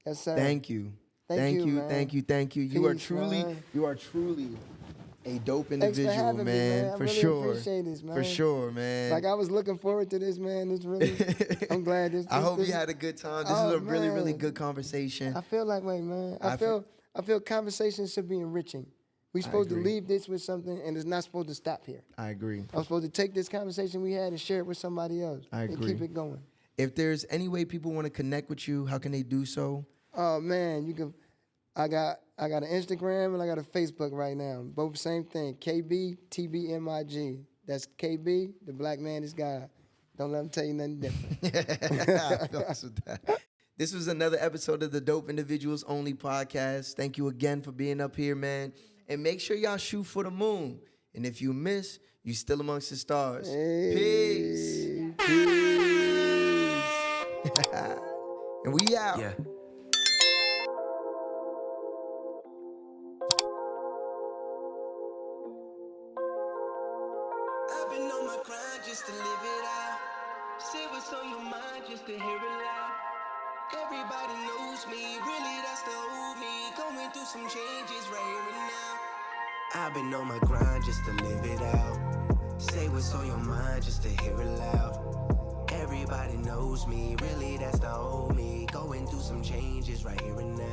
Yes, sir. Thank you. Thank you, man. Thank you. Peace, man. You are truly a dope Thanks for individual, having me, man. I For really sure. appreciate this, man. For sure, man. Like, I was looking forward to this, man. It's really, I'm glad this. I hope this, you had a good time. This Oh, is a really, really man. good conversation. I feel that way, man. I feel conversations should be enriching. We're supposed to agree. leave this with something, and it's not supposed to stop here. I agree. I'm supposed to take this conversation we had and share it with somebody else. I And agree. keep it going. If there's any way people want to connect with you, how can they do so? Oh man, you can. I got an Instagram and I got a Facebook right now. Both same thing. KBTBMIG. That's KB. The black man is God. Don't let them tell you nothing different. I fucks with that. This was another episode of the Dope Individuals Only podcast. Thank you again for being up here, man. And make sure y'all shoot for the moon. And if you miss, you still amongst the stars. Peace. Peace. And we out. Yeah. I've been on my grind just to live it out. Say what's on your mind just to hear it loud. Everybody knows me, really that's the old me. Going through some changes right here and now. I've been on my grind just to live it out. Say what's on your mind just to hear it loud. Everybody knows me, really that's the old me. Going through some changes right here and now.